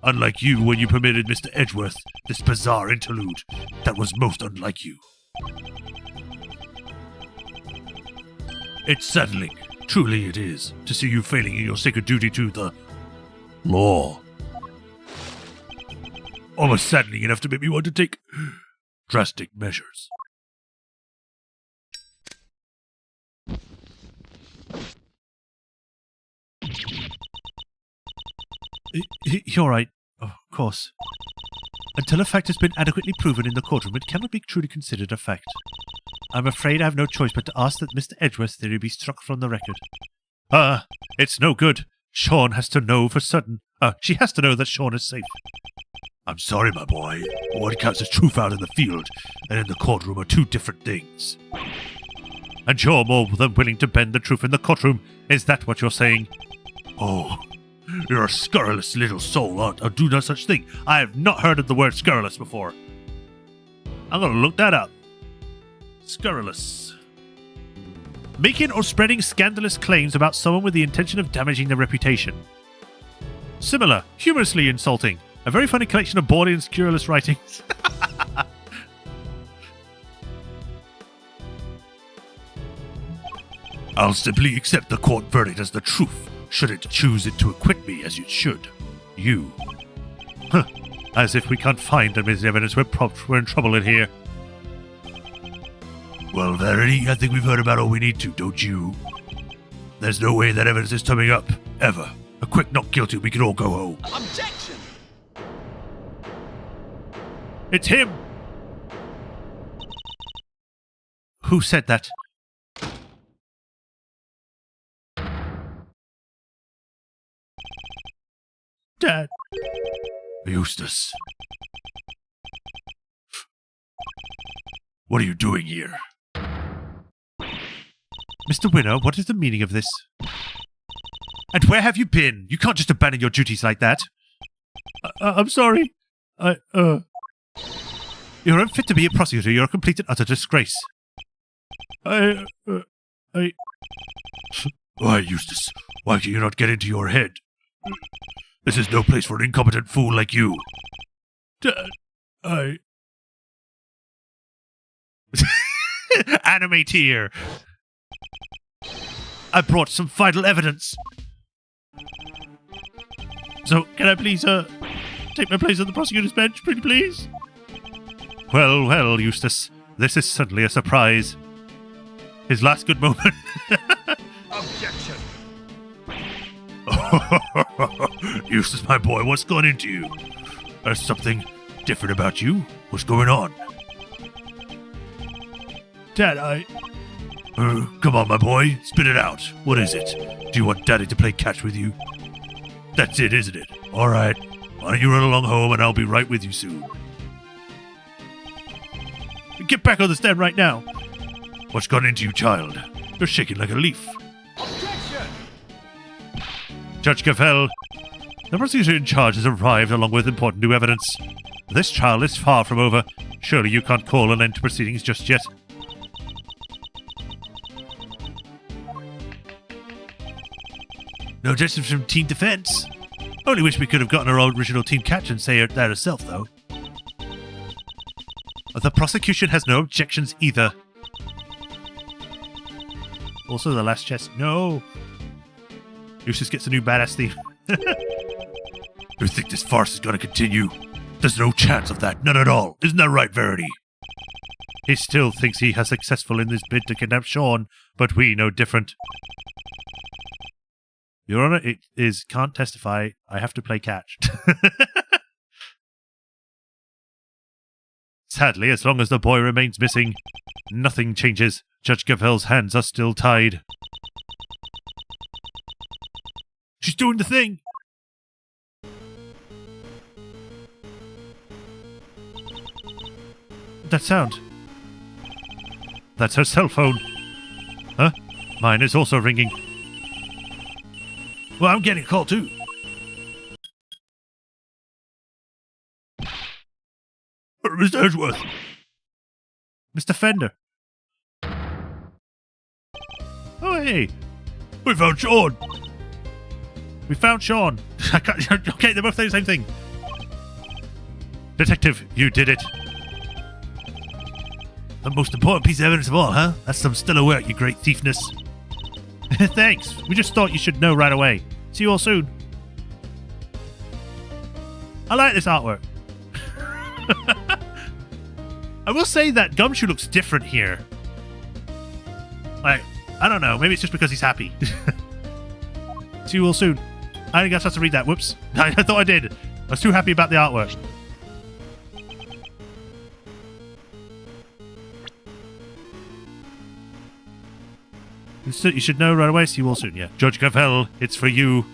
Unlike you when you permitted Mr. Edgeworth this bizarre interlude. That was most unlike you. It's saddening, truly it is, to see you failing in your sacred duty to the law. Almost saddening enough to make me want to take drastic measures. You're right. Of course. Until a fact has been adequately proven in the courtroom, it cannot be truly considered a fact. I'm afraid I have no choice but to ask that Mr. Edgeworth's theory be struck from the record. It's no good. Sean has to know for certain. She has to know that Sean is safe. I'm sorry, my boy. What counts as truth out in the field and in the courtroom are two different things. And you're more than willing to bend the truth in the courtroom. Is that what you're saying? Oh, you're a scurrilous little soul. I'll do no such thing. I have not heard of the word scurrilous before. I'm going to look that up. Scurrilous. Making or spreading scandalous claims about someone with the intention of damaging their reputation. Similar. Humorously insulting. A very funny collection of bawdy and scurrilous writings. I'll simply accept the court verdict as the truth, should it choose it to acquit me as it should. You. Huh. As if we can't find them as evidence. We're in trouble in here. Well, Verity, I think we've heard about all we need to, don't you? There's no way that evidence is coming up, ever. A quick not guilty, we can all go home. Objection! It's him! Who said that? Dad. Eustace. What are you doing here? Mr. Winner, what is the meaning of this? And where have you been? You can't just abandon your duties like that. I'm sorry. You're unfit to be a prosecutor. You're a complete and utter disgrace. Why, Eustace? Why can you not get into your head? This is no place for an incompetent fool like you. Dad, Anime tear. I brought some vital evidence. So, can I please, take my place on the prosecutor's bench, pretty please? Well, well, Eustace. This is certainly a surprise. His last good moment. Objection! Eustace, my boy, what's gone into you? There's something different about you. What's going on? Dad, Come on, my boy. Spit it out. What is it? Do you want Daddy to play catch with you? That's it, isn't it? All right. Why don't you run along home and I'll be right with you soon. Get back on the stand right now. What's gone into you, child? You're shaking like a leaf. Objection! Judge Cavell, the prosecutor in charge has arrived along with important new evidence. This trial is far from over. Surely you can't call an end to proceedings just yet. No objections from Team Defense. Only wish we could have gotten our own original team captain say that herself, though. The prosecution has no objections either. Also, the last chest. No. Eustace gets a new badass theme. You think this farce is going to continue? There's no chance of that. None at all. Isn't that right, Verity? He still thinks he has successful in his bid to kidnap Sean, but we know different. Your Honor, it is can't testify. I have to play catch. Sadly, as long as the boy remains missing, nothing changes. Judge Gavell's hands are still tied. She's doing the thing. That sound. That's her cell phone. Huh? Mine is also ringing. Well, I'm getting a call, too. Mr. Edgeworth. Mr. Fender. Oh, hey. We found Sean. We found Sean. Okay, they're both saying the same thing. Detective, you did it. The most important piece of evidence of all, huh? That's some stellar work, you great thiefness. Thanks. We just thought you should know right away. See you all soon. I like this artwork. I will say that Gumshoe looks different here. Like, I don't know. Maybe it's just because he's happy. See you all soon. I didn't get a chance to read that. Whoops. I thought I did. I was too happy about the artwork. You should know right away. See you all soon. Yeah, Judge Gravel, it's for you.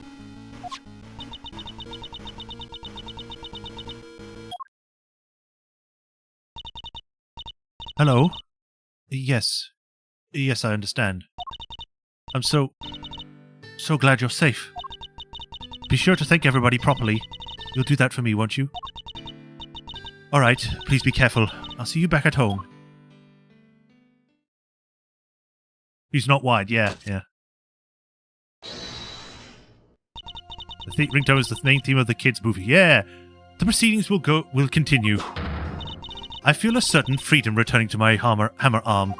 Hello. Yes, I understand. I'm so glad you're safe. Be sure to thank everybody properly. You'll do that for me, won't you? All right. Please be careful. I'll see you back at home. He's not wide, yeah. The ringtone is the main theme of the kids' movie. Yeah. The proceedings will continue. I feel a certain freedom returning to my hammer arm.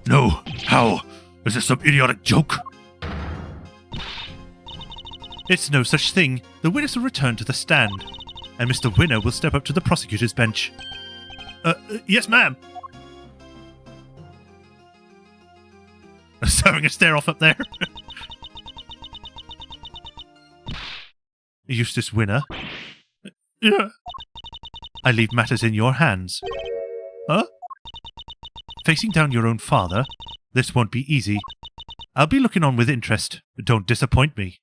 No. How? Is this some idiotic joke? It's no such thing. The witness will return to the stand, and Mr. Winner will step up to the prosecutor's bench. Yes, ma'am. I was having a stare off up there. Eustace Winner. Yeah. I leave matters in your hands. Huh? Facing down your own father, this won't be easy. I'll be looking on with interest. Don't disappoint me.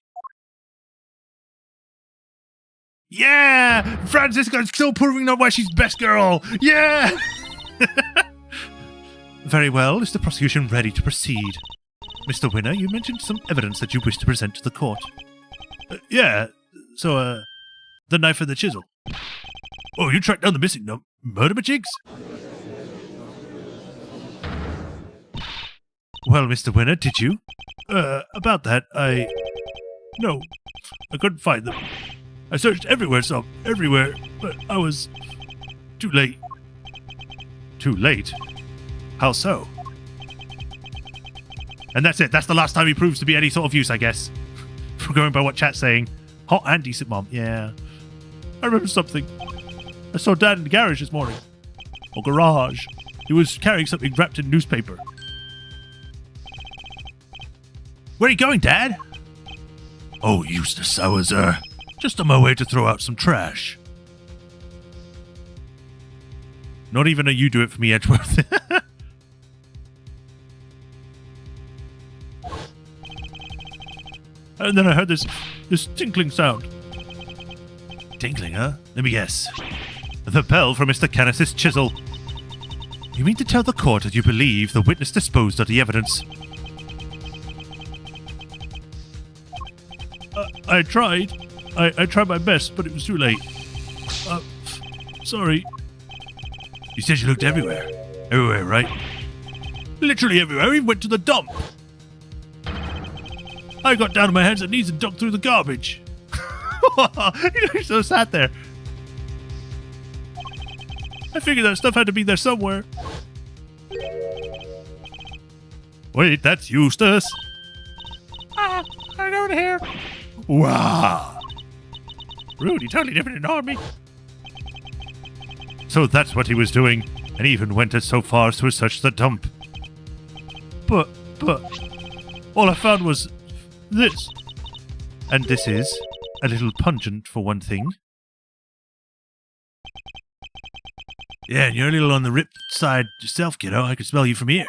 Yeah! Francisca's still proving not why she's best girl! Yeah! Very well. Is the prosecution ready to proceed? Mr. Winner, you mentioned some evidence that you wish to present to the court. Yeah. So, the knife and the chisel. Oh, you tracked down the missing murder jigs? Well, Mr. Winner, did you? About that, No, I couldn't find them. I searched everywhere, but I was too late. Too late? How so? And that's it. That's the last time he proves to be any sort of use, I guess. From going by what chat's saying. Hot and decent mom. Yeah. I remember something. I saw Dad in the garage this morning. Or garage. He was carrying something wrapped in newspaper. Where are you going, Dad? Oh, Eustace, I was, just on my way to throw out some trash. Not even a you do it for me, Edgeworth. And then I heard this tinkling sound. Tinkling, huh? Let me guess. The bell from Mr. Canis's chisel. You mean to tell the court that you believe the witness disposed of the evidence? I tried. I tried my best, but it was too late. Sorry. You said you looked everywhere. Everywhere, right? Literally everywhere. I even went to the dump. I got down on my hands and knees and dug through the garbage. You look so sad there. I figured that stuff had to be there somewhere. Wait, that's Eustace. I know it here. Wow. Rudy, totally different in army. So that's what he was doing, and even went as so far as to search the dump. But, all I found was this. And this is a little pungent for one thing. Yeah, and you're a little on the ripped side yourself, kiddo. I could smell you from here.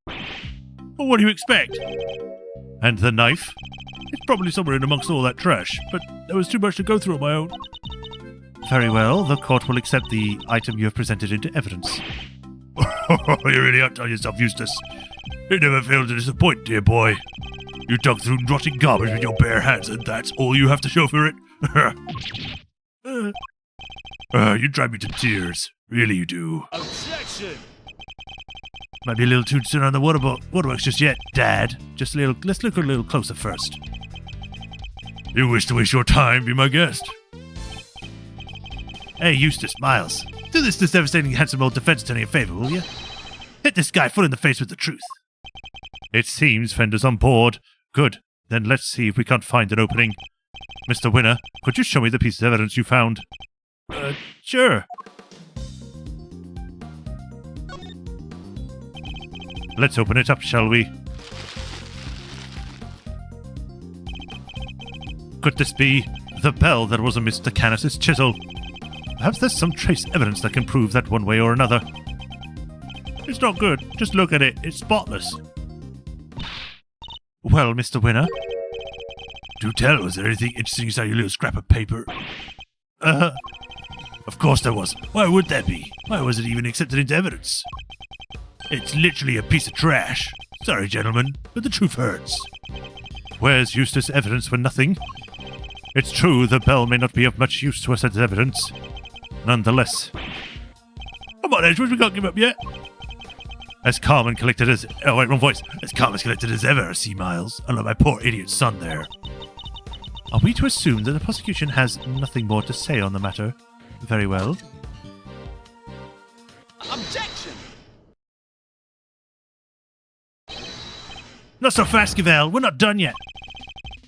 Well, what do you expect? And the knife? It's probably somewhere in amongst all that trash, but there was too much to go through on my own. Very well, the court will accept the item you have presented into evidence. You really outdone yourself, Eustace. You never fail to disappoint, dear boy. You dug through rotting garbage with your bare hands, and that's all you have to show for it? You drive me to tears. Really, you do. Objection! Might be a little too soon on the waterworks just yet, Dad. Just a little. Let's look a little closer first. You wish to waste your time? Be my guest. Hey, Eustace, Miles. Do this devastating, handsome old defense attorney a favor, will you? Hit this guy full in the face with the truth. It seems Fender's on board. Good. Then let's see if we can't find an opening. Mr. Winner, could you show me the piece of evidence you found? Sure. Let's open it up, shall we? Could this be The bell that was on Mr. Canis's chisel. Perhaps there's some trace evidence that can prove that one way or another. It's not good. Just look at it. It's spotless. Well, Mr. Winner? Do tell, was there anything interesting inside your little scrap of paper? Of course there was. Why would there be? Why was it even accepted into evidence? It's literally a piece of trash. Sorry, gentlemen, but the truth hurts. Where's Eustace evidence for nothing? It's true the bell may not be of much use to us as evidence. Nonetheless. Come on, Edgeworth, we can't give up yet. As calm and collected as... Oh, wait, wrong voice. As calm as collected as ever, C. Miles. Unlike my poor idiot son there. Are we to assume that the prosecution has nothing more to say on the matter? Very well. Objection! Not so fast, Gavel. We're not done yet.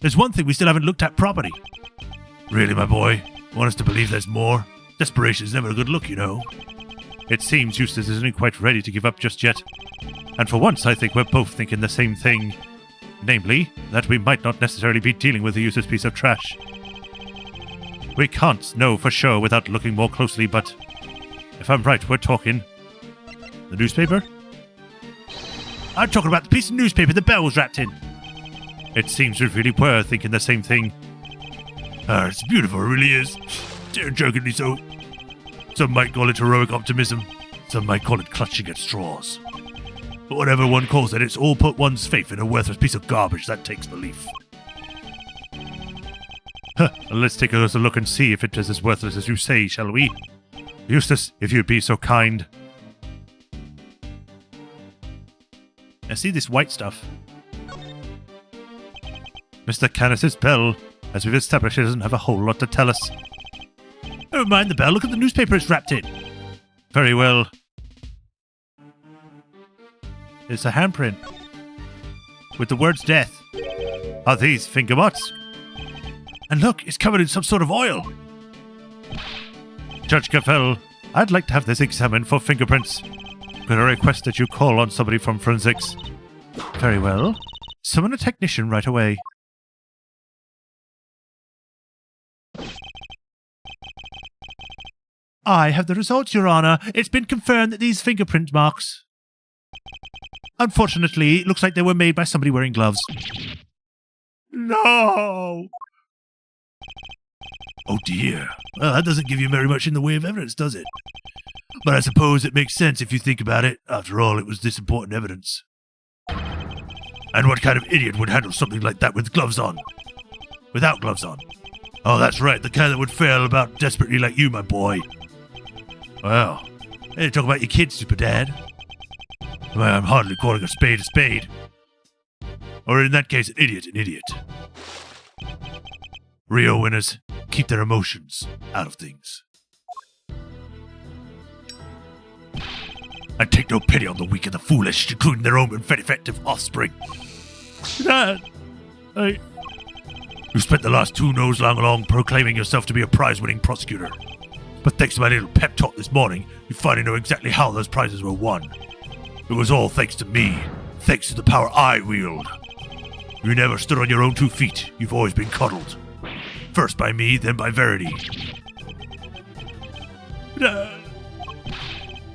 There's one thing we still haven't looked at properly. Really, my boy? Want us to believe there's more? Desperation is never a good look, you know. It seems Eustace isn't quite ready to give up just yet. And for once, I think we're both thinking the same thing. Namely, that we might not necessarily be dealing with a useless piece of trash. We can't know for sure without looking more closely, but if I'm right, we're talking... The newspaper? I'm talking about the piece of newspaper the bell was wrapped in. It seems we really were thinking the same thing. It's beautiful, it really is. Tear-jerkingly so. Some might call it heroic optimism. Some might call it clutching at straws. But whatever one calls it, it's all put one's faith in a worthless piece of garbage that takes belief. Let's take a closer look and see if it is as worthless as you say, shall we? Eustace, if you'd be so kind. I see this white stuff. Mr. Canis's bell, as we've established, it doesn't have a whole lot to tell us. Never mind the bell, look at the newspaper it's wrapped in. Very well. It's a handprint. With the words death. Are these finger marks? And look, it's covered in some sort of oil. Judge Gavel, I'd like to have this examined for fingerprints. Could I request that you call on somebody from forensics? Very well. Summon a technician right away. I have the results, Your Honor. It's been confirmed that these fingerprint marks... Unfortunately, it looks like they were made by somebody wearing gloves. No! Oh dear. Well, that doesn't give you very much in the way of evidence, does it? But I suppose it makes sense if you think about it. After all, it was this important evidence. And what kind of idiot would handle something like that with gloves on? Without gloves on? Oh, that's right, the kind that would fail about desperately like you, my boy. Well, hey, talk about your kids, Super Dad. Well, I'm hardly calling a spade a spade. Or in that case, an idiot. Rio winners keep their emotions out of things. I take no pity on the weak and the foolish, including their own effective offspring. Dad, You spent the last 2 noes long proclaiming yourself to be a prize-winning prosecutor. But thanks to my little pep talk this morning, you finally know exactly how those prizes were won. It was all thanks to me, thanks to the power I wield. You never stood on your own 2 feet, you've always been coddled. First by me, then by Verity.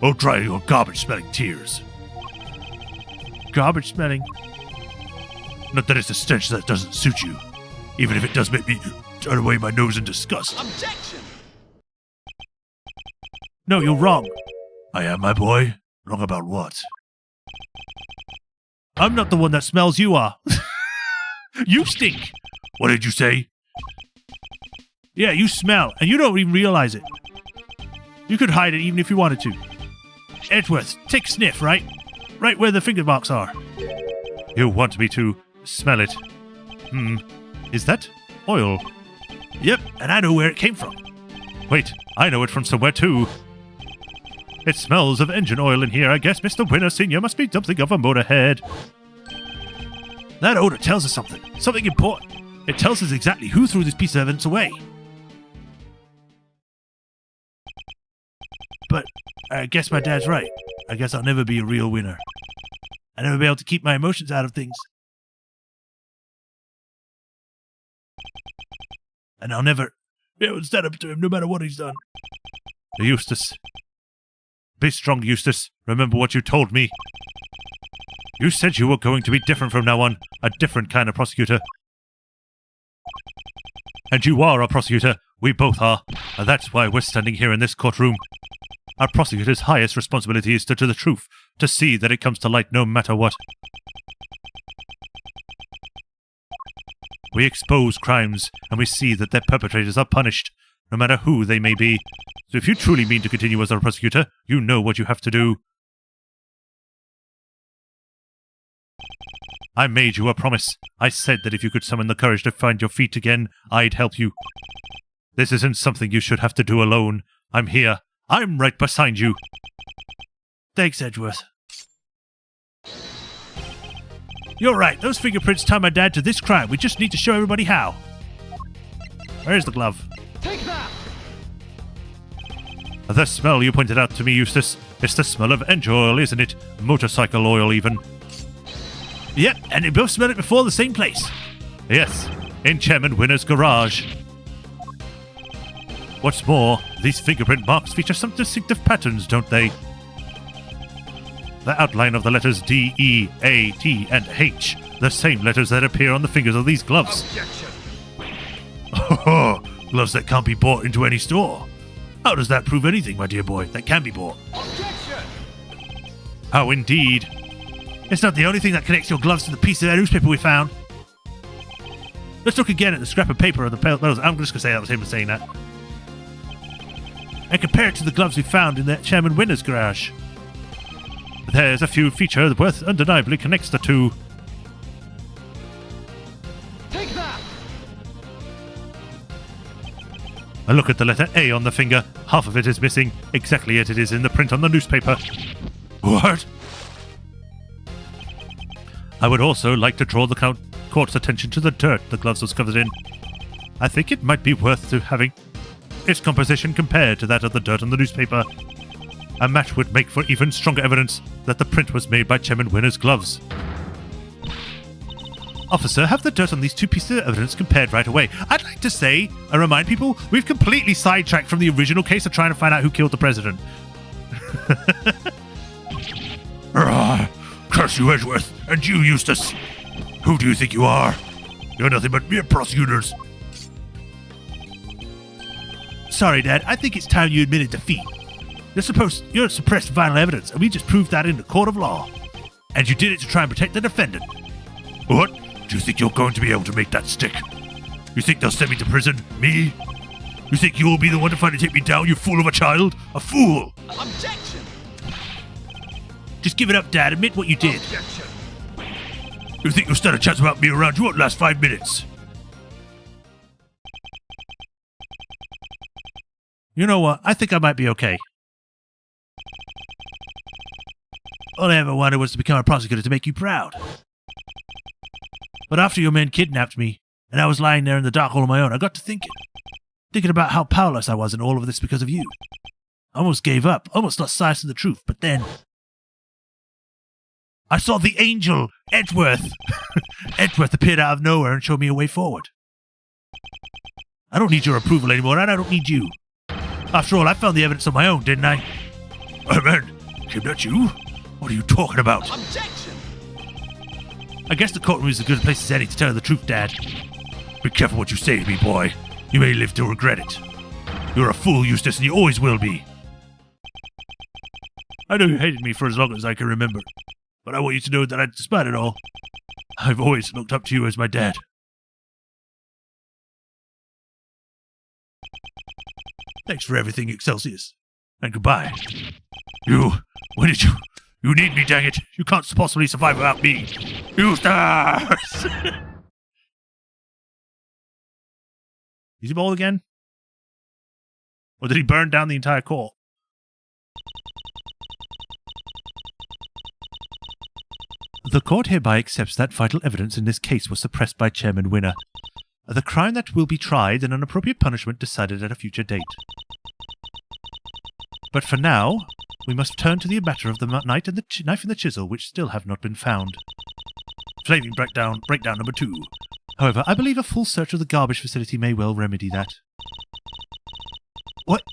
Oh, dry your garbage-smelling tears. garbage smelling. Not that it's a stench that doesn't suit you, even if it does make me turn away my nose in disgust. Objection! No, you're wrong. I am, my boy. Wrong about what? I'm not the one that smells, you are. You stink. What did you say? Yeah, you smell, and you don't even realize it. You could hide it even if you wanted to. Edgeworth, take a sniff, right? Right where the finger marks are. You want me to smell it? Is that oil? Yep, and I know where it came from. Wait, I know it from somewhere too. It smells of engine oil in here. I guess Mr. Winner Sr. must be something of a motorhead. That odor tells us something. Something important. It tells us exactly who threw this piece of evidence away. But I guess my dad's right. I guess I'll never be a real winner. I'll never be able to keep my emotions out of things. and I'll never... It would stand up to him no matter what he's done. Eustace. Be strong, Eustace. Remember what you told me. You said you were going to be different from now on, a different kind of prosecutor. And you are a prosecutor. We both are. And that's why we're standing here in this courtroom. Our prosecutor's highest responsibility is to do the truth, to see that it comes to light no matter what. We expose crimes, and we see that their perpetrators are punished, no matter who they may be. So if you truly mean to continue as a prosecutor, you know what you have to do. I made you a promise. I said that if you could summon the courage to find your feet again, I'd help you. This isn't something you should have to do alone. I'm here. I'm right beside you. Thanks, Edgeworth. You're right. Those fingerprints tie my dad to this crime. We just need to show everybody how. Where's the glove? Take that! The smell you pointed out to me, Eustace. It's the smell of engine oil, isn't it? Motorcycle oil, even. Yep, and they both smelled it before the same place. Yes, in Chairman Winner's garage. What's more, these fingerprint marks feature some distinctive patterns, don't they? The outline of the letters D, E, A, T, and H, the same letters that appear on the fingers of these gloves. Objection! Oh, gloves that can't be bought into any store. How does that prove anything, my dear boy, that can be bought? Objection! How indeed. It's not the only thing that connects your gloves to the piece of newspaper we found. Let's look again at the scrap of paper of the pale. I'm just going to say that was him saying that. And compare it to the gloves we found in that Chairman Winner's garage. There's a few features that worth undeniably connects the two. Take that! A look at the letter A on the finger. Half of it is missing, exactly as it is in the print on the newspaper. What? I would also like to draw the court's attention to the dirt the gloves was covered in. I think it might be worth having its composition compared to that of the dirt on the newspaper. A match would make for even stronger evidence that the print was made by Chairman Winner's gloves. Officer, have the dirt on these two pieces of evidence compared right away. I'd like to say, and remind people, we've completely sidetracked from the original case of trying to find out who killed the president. Curse you, Edgeworth, and you, Eustace. Who do you think you are? You're nothing but mere prosecutors. Sorry, Dad, I think it's time you admitted defeat. You're suppressed vital evidence, and we just proved that in the court of law. And you did it to try and protect the defendant. What? Do you think you're going to be able to make that stick? You think they'll send me to prison? Me? You think you'll be the one to finally take me down, you fool of a child? A fool! Objection! Just give it up, Dad. Admit what you did. Objection! You think you'll stand a chance about me around? You won't last 5 minutes. You know what? I think I might be okay. All I ever wanted was to become a prosecutor to make you proud. But after your men kidnapped me, and I was lying there in the dark all on my own, I got to thinking about how powerless I was in all of this because of you. I almost gave up, almost lost sight of the truth, but then I saw the angel, Edgeworth. Edgeworth appeared out of nowhere and showed me a way forward. I don't need your approval anymore, and I don't need you. After all, I found the evidence on my own, didn't I? Oh, man, came that you? What are you talking about? Objection! I guess the courtroom is as good a place as any to tell you the truth, Dad. Be careful what you say to me, boy. You may live to regret it. You're a fool, Eustace, and you always will be. I know you hated me for as long as I can remember, but I want you to know that despite it all, I've always looked up to you as my dad. Thanks for everything, Excelsius. And goodbye. Where did you... You need me, dang it. You can't possibly survive without me. Eustace! Is he bald again? Or did he burn down the entire court? The court hereby accepts that vital evidence in this case was suppressed by Chairman Winner. The crime that will be tried and an appropriate punishment decided at a future date. But for now, we must turn to the matter of the knife and the chisel, which still have not been found. Flaming breakdown number 2. However, I believe a full search of the garbage facility may well remedy that. What?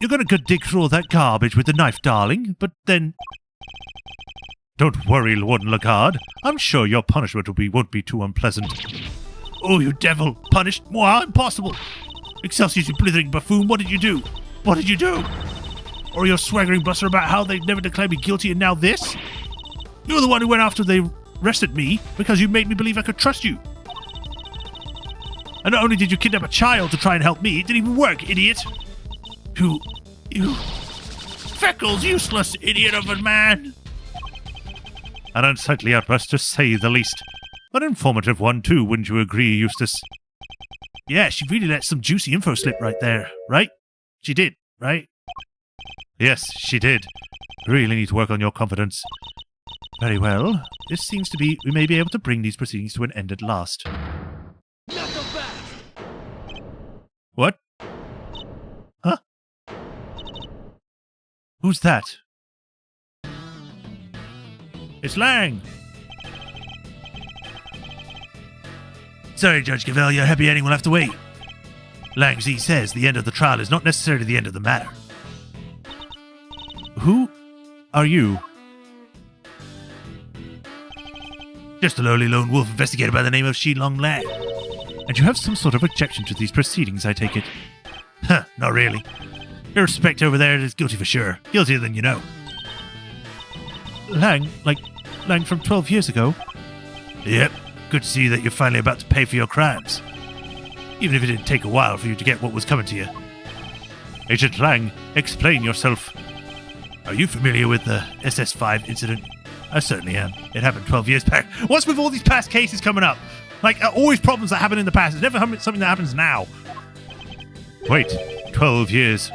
You're gonna go dig through all that garbage with the knife, darling, but then... Don't worry, Warden Lagarde. I'm sure your punishment won't be too unpleasant. Oh, you devil! Punished? Moi? Impossible! Excelsior, you blithering buffoon, what did you do? What did you do? Or your swaggering bluster about how they'd never declare me guilty and now this? You're the one who went after they arrested me because you made me believe I could trust you. And not only did you kidnap a child to try and help me, it didn't even work, idiot! You... Freckles, useless idiot of a man! An unsightly outburst, to say the least. An informative one, too, wouldn't you agree, Eustace? Yeah, she really let some juicy info slip right there, right? She did, right? Yes, she did. Really need to work on your confidence. Very well. This seems to be... We may be able to bring these proceedings to an end at last. Not so fast! What? Huh? Who's that? It's Lang! Sorry, Judge Cavell, your happy ending will have to wait. Lang Z says the end of the trial is not necessarily the end of the matter. Who are you? Just a lowly lone wolf investigator by the name of Shilong Lang. And you have some sort of objection to these proceedings, I take it? Huh, not really. Your respect over there is guilty for sure. Guiltier than you know. Lang? Like Lang from 12 years ago? Yep. Good to see that you're finally about to pay for your crimes. Even if it didn't take a while for you to get what was coming to you. Agent Lang, explain yourself. Are you familiar with the SS5 incident? I certainly am. It happened 12 years back. What's with all these past cases coming up? Like, always problems that happen in the past. It's never something that happens now. Wait, 12 years.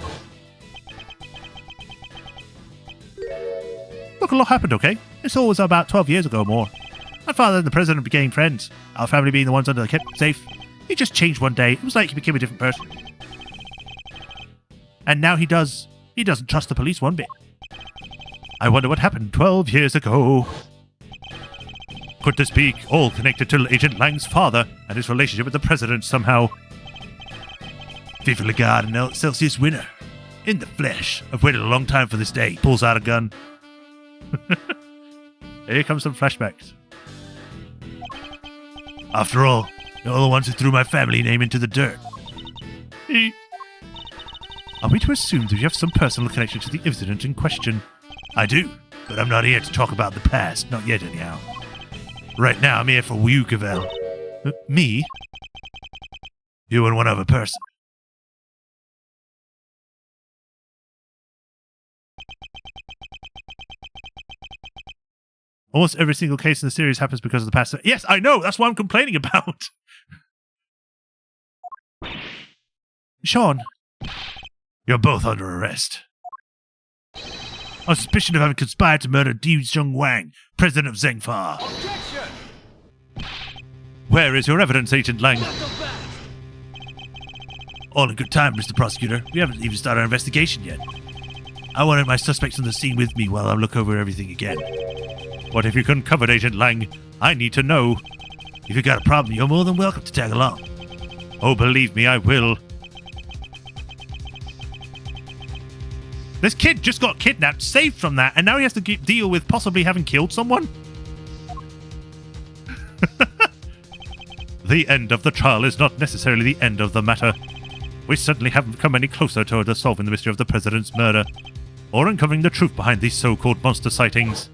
Look, a lot happened, okay? It's always about 12 years ago or more. My father and the president became friends. Our family being the ones under the kept safe. He just changed one day. It was like he became a different person. And now he doesn't trust the police one bit. I wonder what happened 12 years ago. Could this be all connected to Agent Lang's father and his relationship with the president somehow? Vive la Garde and El Celsius winner. In the flesh. I've waited a long time for this day. Pulls out a gun. Here comes some flashbacks. After all, you're the ones who threw my family name into the dirt. Are we to assume that you have some personal connection to the incident in question? I do, but I'm not here to talk about the past. Not yet, anyhow. Right now, I'm here for you, Cavell. Me? You and one other person. Almost every single case in the series happens because of the past. Yes, I know. That's what I'm complaining about. Sean. You're both under arrest. On suspicion of having conspired to murder Di Zheng Wang, president of Zhengfa. Objection! Where is your evidence, Agent Lang? Not so fast! All in good time, Mr. Prosecutor. We haven't even started our investigation yet. I wanted my suspects on the scene with me while I look over everything again. What have you uncovered, Agent Lang? I need to know. If you got a problem, you're more than welcome to tag along. Oh, believe me, I will. This kid just got kidnapped, saved from that, and now he has to deal with possibly having killed someone? The end of the trial is not necessarily the end of the matter. We certainly haven't come any closer toward solving the mystery of the president's murder, or uncovering the truth behind these so-called monster sightings.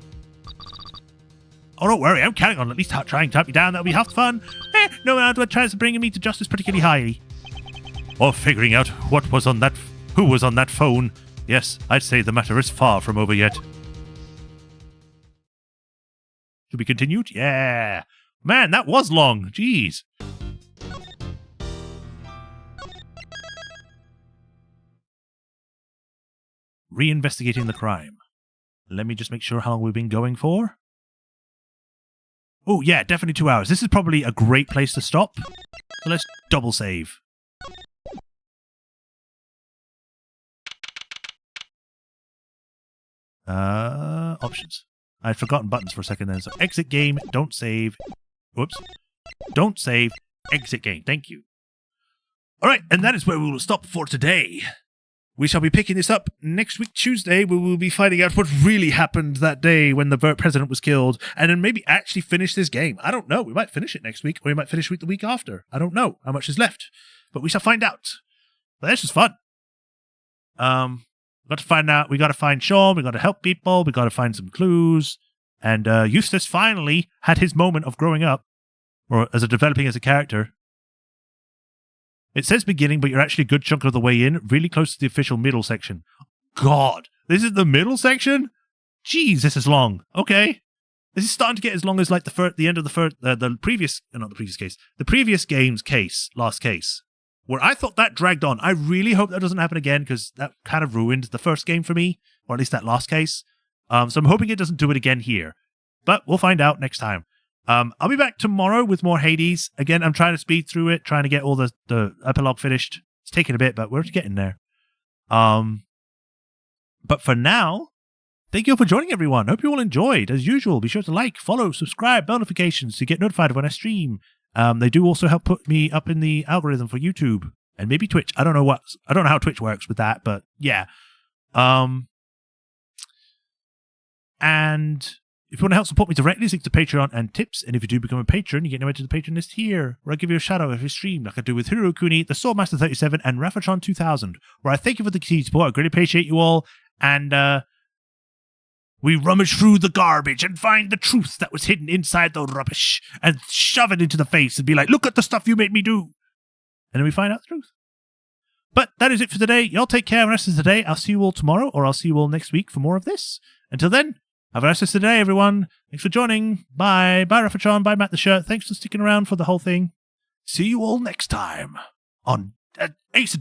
Oh, don't worry, I'm counting on at least trying to help you down. That'll be half fun. No chance of bringing me to justice particularly highly. Or figuring out who was on that phone. Yes, I'd say the matter is far from over yet. To be continued? Yeah. Man, that was long. Jeez. Reinvestigating the crime. Let me just make sure how long we've been going for. Oh, yeah, definitely 2 hours. This is probably a great place to stop. So let's double save. Options. I'd forgotten buttons for a second then. So exit game, don't save. Whoops. Don't save. Exit game. Thank you. All right, and that is where we will stop for today. We shall be picking this up next week, Tuesday, where we'll be finding out what really happened that day when the president was killed, and then maybe actually finish this game. I don't know. We might finish it next week, or we might finish it the week after. I don't know how much is left, but we shall find out. But this was fun. Got to find out. We got to find Sean. We got to help people. We got to find some clues. And Eustace finally had his moment of growing up, or developing as a character. It says beginning, but you're actually a good chunk of the way in, really close to the official middle section. God, this is the middle section? Jeez, this is long. Okay. This is starting to get as long as like the end of the previous game's case, last case, where I thought that dragged on. I really hope that doesn't happen again, because that kind of ruined the first game for me, or at least that last case. So I'm hoping it doesn't do it again here, but we'll find out next time. I'll be back tomorrow with more Hades. Again, I'm trying to speed through it, trying to get all the epilogue finished. It's taking a bit, but we're getting there. But for now, thank you for joining, everyone. Hope you all enjoyed. As usual, be sure to like, follow, subscribe, bell notifications to get notified when I stream. They do also help put me up in the algorithm for YouTube and maybe Twitch. I don't know how Twitch works with that, but yeah. And if you want to help support me directly, link to Patreon and tips. And if you do become a patron, you get invited to the patron list here, where I give you a shout out every stream, like I do with Hirokuni, the Swordmaster 37, and Rafatron 2000, where I thank you for the continued support. I greatly appreciate you all. And we rummage through the garbage and find the truth that was hidden inside the rubbish and shove it into the face and be like, look at the stuff you made me do. And then we find out the truth. But that is it for today. Y'all take care of the rest of the day. I'll see you all tomorrow, or I'll see you all next week for more of this. Until then, have a nice rest of the day, everyone. Thanks for joining. Bye. Bye, Rafatron. Bye, Matt the Shirt. Thanks for sticking around for the whole thing. See you all next time on Ace